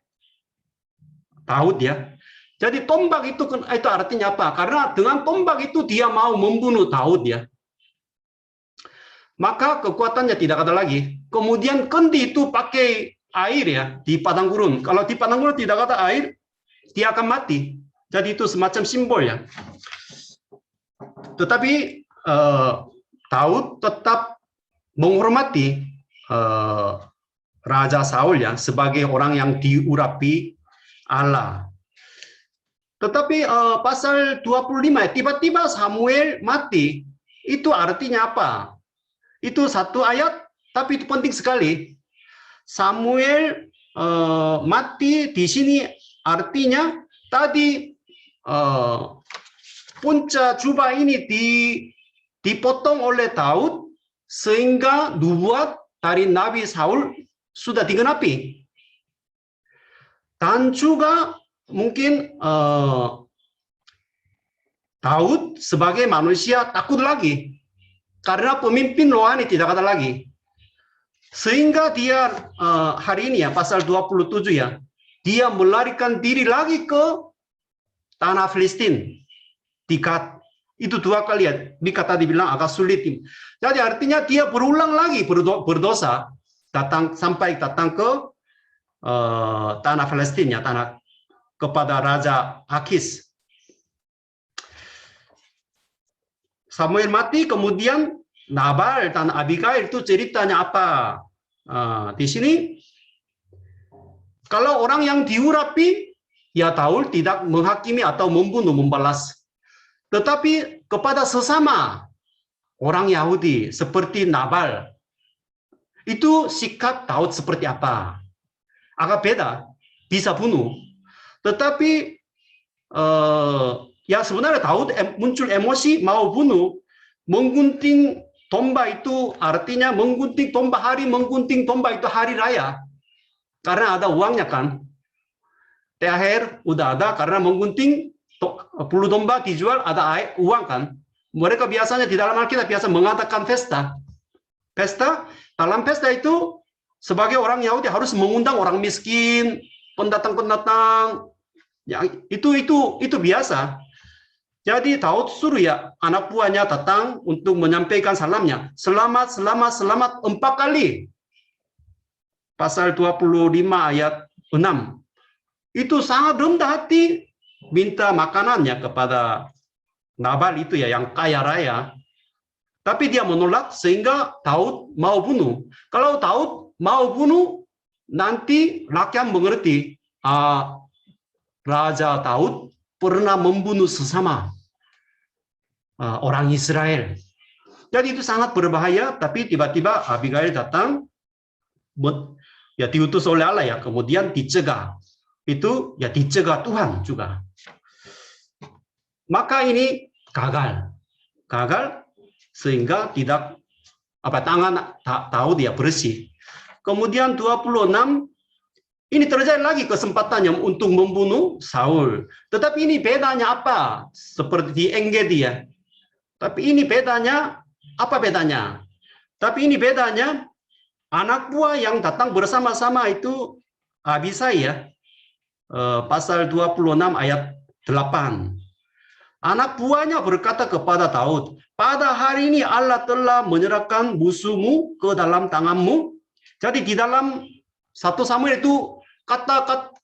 Daud ya. Jadi tombak itu artinya apa? Karena dengan tombak itu dia mau membunuh Daud ya. Maka kekuatannya tidak ada lagi. Kemudian kendi itu pakai air ya di padang gurun. Kalau di padang gurun tidak ada air, dia akan mati. Jadi itu semacam simbol ya. Tetapi Daud tetap menghormati Raja Saul ya sebagai orang yang diurapi Allah. Tetapi pasal 25 tiba-tiba Samuel mati. Itu artinya apa? Itu satu ayat, tapi itu penting sekali. Samuel mati di sini artinya tadi puncak jubah ini dipotong oleh Daud sehingga nubuat dari Nabi Saul sudah digenapi. Dan juga mungkin Daud sebagai manusia takut lagi karena pemimpin rohani tidak ada lagi. Sehingga dia hari ini ya pasal 27 ya, dia melarikan diri lagi ke tanah Filistin. Itu 2 kali ya, dikata dibilang agak sulit. Jadi artinya dia berulang lagi berdosa, sampai datang ke tanah Filistin ya, kepada Raja Akis. Samuel mati, kemudian Nabal dan Abigail itu ceritanya apa? Di sini kalau orang yang diurapi, ya Daud tidak menghakimi atau membunuh, membalas. Tetapi kepada sesama orang Yahudi seperti Nabal, itu sikap Daud seperti apa? Agak beda, bisa bunuh. Tetapi ya sebenarnya Daud muncul emosi mau bunuh, menggunting domba itu artinya menggunting domba menggunting domba itu hari raya. Karena ada uangnya kan. THR udah ada karena menggunting bulu domba dijual ada uang kan. Mereka biasanya di dalam Alkitab biasa mengadakan pesta. Pesta, dalam pesta itu sebagai orang Yahudi harus mengundang orang miskin, pendatang-pendatang. Ya, itu biasa. Jadi Daud suruh ya anak buahnya datang untuk menyampaikan salamnya. Selamat 4 kali. Pasal 25 ayat 6. Itu sangat rendah hati minta makanannya kepada Nabal itu ya yang kaya raya. Tapi dia menolak sehingga Daud mau bunuh. Kalau Daud mau bunuh, nanti rakyat mengerti Raja Daud pernah membunuh sesama orang Israel. Jadi itu sangat berbahaya, tapi tiba-tiba Abigail datang, ya diutus oleh Allah ya, kemudian dicegah. Itu ya dicegah Tuhan juga. Maka ini gagal sehingga tidak tangan Daud ya bersih. Kemudian 26 ini terjadi lagi kesempatannya untuk membunuh Saul. Tetapi ini bedanya apa? Seperti di Engedi ya. Tapi ini bedanya apa bedanya? Tapi ini bedanya anak buah yang datang bersama-sama itu Abisai ya. Pasal 26 ayat 8. Anak buahnya berkata kepada Daud, pada hari ini Allah telah menyerahkan musuhmu ke dalam tanganmu. Jadi di dalam 1 Samuel itu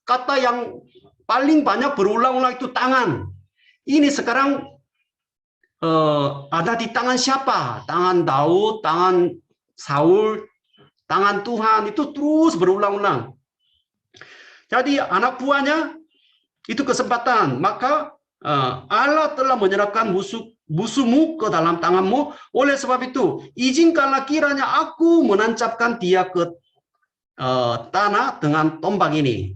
kata yang paling banyak berulang-ulang itu tangan. Ini sekarang ada di tangan siapa? Tangan Daud, tangan Saul, tangan Tuhan, itu terus berulang-ulang. Jadi anak buahnya itu kesempatan, maka Allah telah menyerahkan musuhmu ke dalam tanganmu. Oleh sebab itu, izinkanlah kiranya aku menancapkan dia ke tanah dengan tombak ini.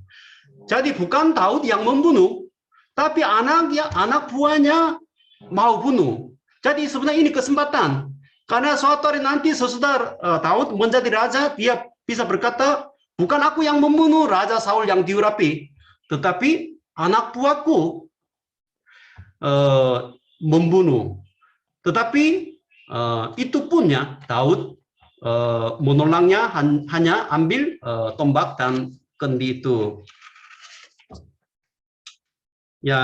Jadi bukan Daud yang membunuh, tapi anak buahnya mau bunuh. Jadi sebenarnya ini kesempatan. Karena suatu hari nanti sesudah Daud menjadi raja, dia bisa berkata, bukan aku yang membunuh Raja Saul yang diurapi, tetapi anak buahku membunuh. Tetapi itu punya Daud menolaknya hanya ambil tombak dan kendi itu. Ya,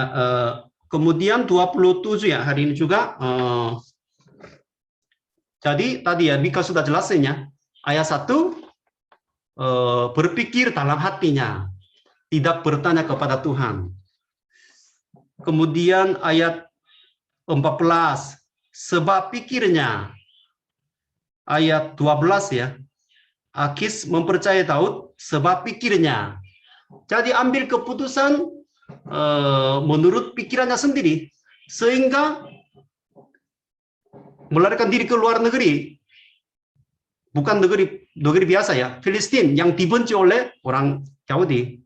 kemudian 27 ya hari ini juga. Jadi tadi ya Mika sudah jelasin ya. Ayat 1 berpikir dalam hatinya, tidak bertanya kepada Tuhan. Kemudian ayat 14, sebab pikirnya. Ayat 12 ya, Akis mempercayai Daud sebab pikirnya. Jadi ambil keputusan menurut pikirannya sendiri, sehingga melarikan diri ke luar negeri. Bukan negeri biasa ya, Filistin yang dibenci oleh orang Yahudi.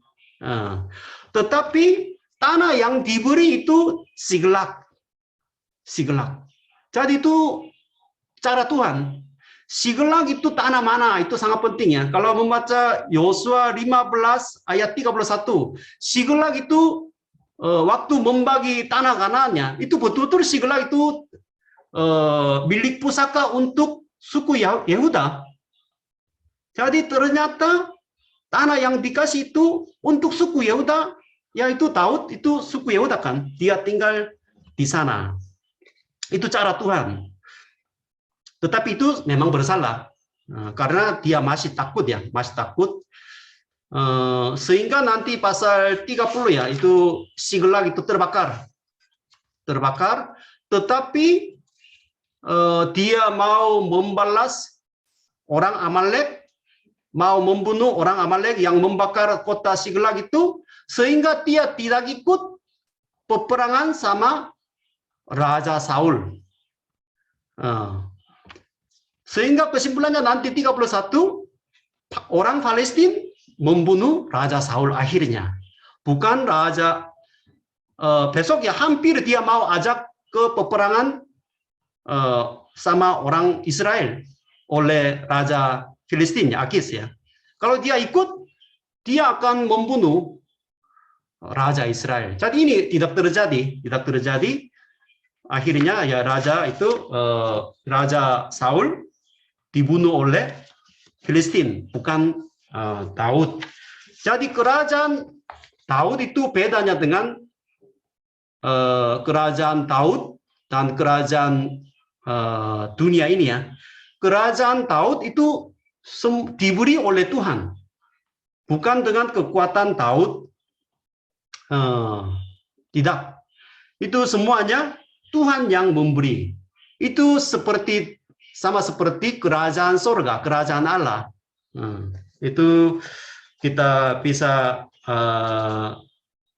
Tetapi tanah yang diberi itu Siklag. Jadi itu cara Tuhan. Siklag itu tanah mana? Itu sangat penting ya. Kalau membaca Yosua 15 ayat 31, Siklag itu waktu membagi tanah Kanaannya, itu betul-betul Siklag itu milik pusaka untuk suku Yehuda. Jadi ternyata tanah yang dikasih itu untuk suku Yehuda, yaitu Daud itu suku Yehuda kan, dia tinggal di sana. Itu cara Tuhan. Tetapi itu memang bersalah karena dia masih takut ya, sehingga nanti pasal 30 ya itu Siklag itu terbakar. Tetapi dia mau membalas orang Amalek, mau membunuh orang Amalek yang membakar kota Siklag itu, sehingga dia tidak ikut peperangan sama Raja Saul. Sehingga kesimpulannya nanti 31 orang Palestina membunuh Raja Saul akhirnya. Bukan raja besok ya hampir dia mau ajak ke peperangan sama orang Israel oleh Raja Filistin Akis ya. Kalau dia ikut, dia akan membunuh Raja Israel. Jadi ini tidak terjadi. Akhirnya ya Raja Saul dibunuh oleh Filistin, bukan Daud. Jadi kerajaan Daud itu bedanya dengan kerajaan Daud dan kerajaan dunia ini ya. Kerajaan Daud itu diberi oleh Tuhan, bukan dengan kekuatan Daud. Tidak, itu semuanya Tuhan yang memberi. Itu sama seperti kerajaan surga, kerajaan Allah. Itu kita bisa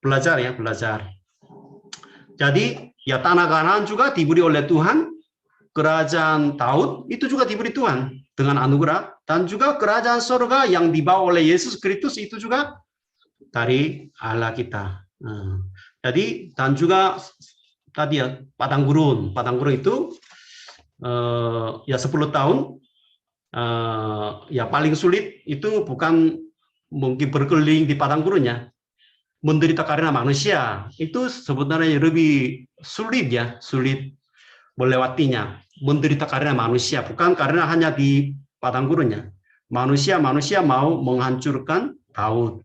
belajar. Jadi ya tanah Kanaan juga diberi oleh Tuhan, kerajaan Daud itu juga diberi Tuhan dengan anugerah, dan juga kerajaan surga yang dibawa oleh Yesus Kristus itu juga dari Allah kita. Jadi dan juga tadi ya padang gurun itu ya 10 tahun ya paling sulit itu bukan mungkin berkeliling di padang gurunnya, menderita karena manusia itu sebenarnya lebih sulit melewatinya. Menderita karena manusia, bukan karena hanya di padang gurunnya. Manusia mau menghancurkan Daud.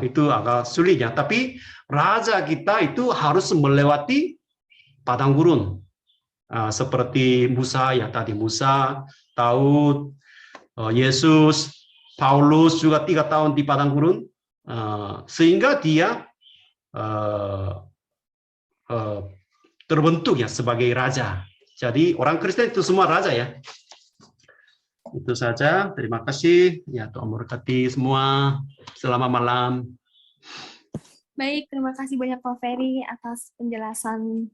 Itu agak sulit ya. Tapi raja kita itu harus melewati padang gurun. Seperti Musa ya tadi, Musa, Daud, Yesus, Paulus juga 3 tahun di padang gurun. Sehingga dia terbentuk ya sebagai raja. Jadi orang Kristen itu semua raja ya. Itu saja. Terima kasih. Ya, Tuhan memberkati semua. Selamat malam. Baik, terima kasih banyak Pak Ferry atas penjelasan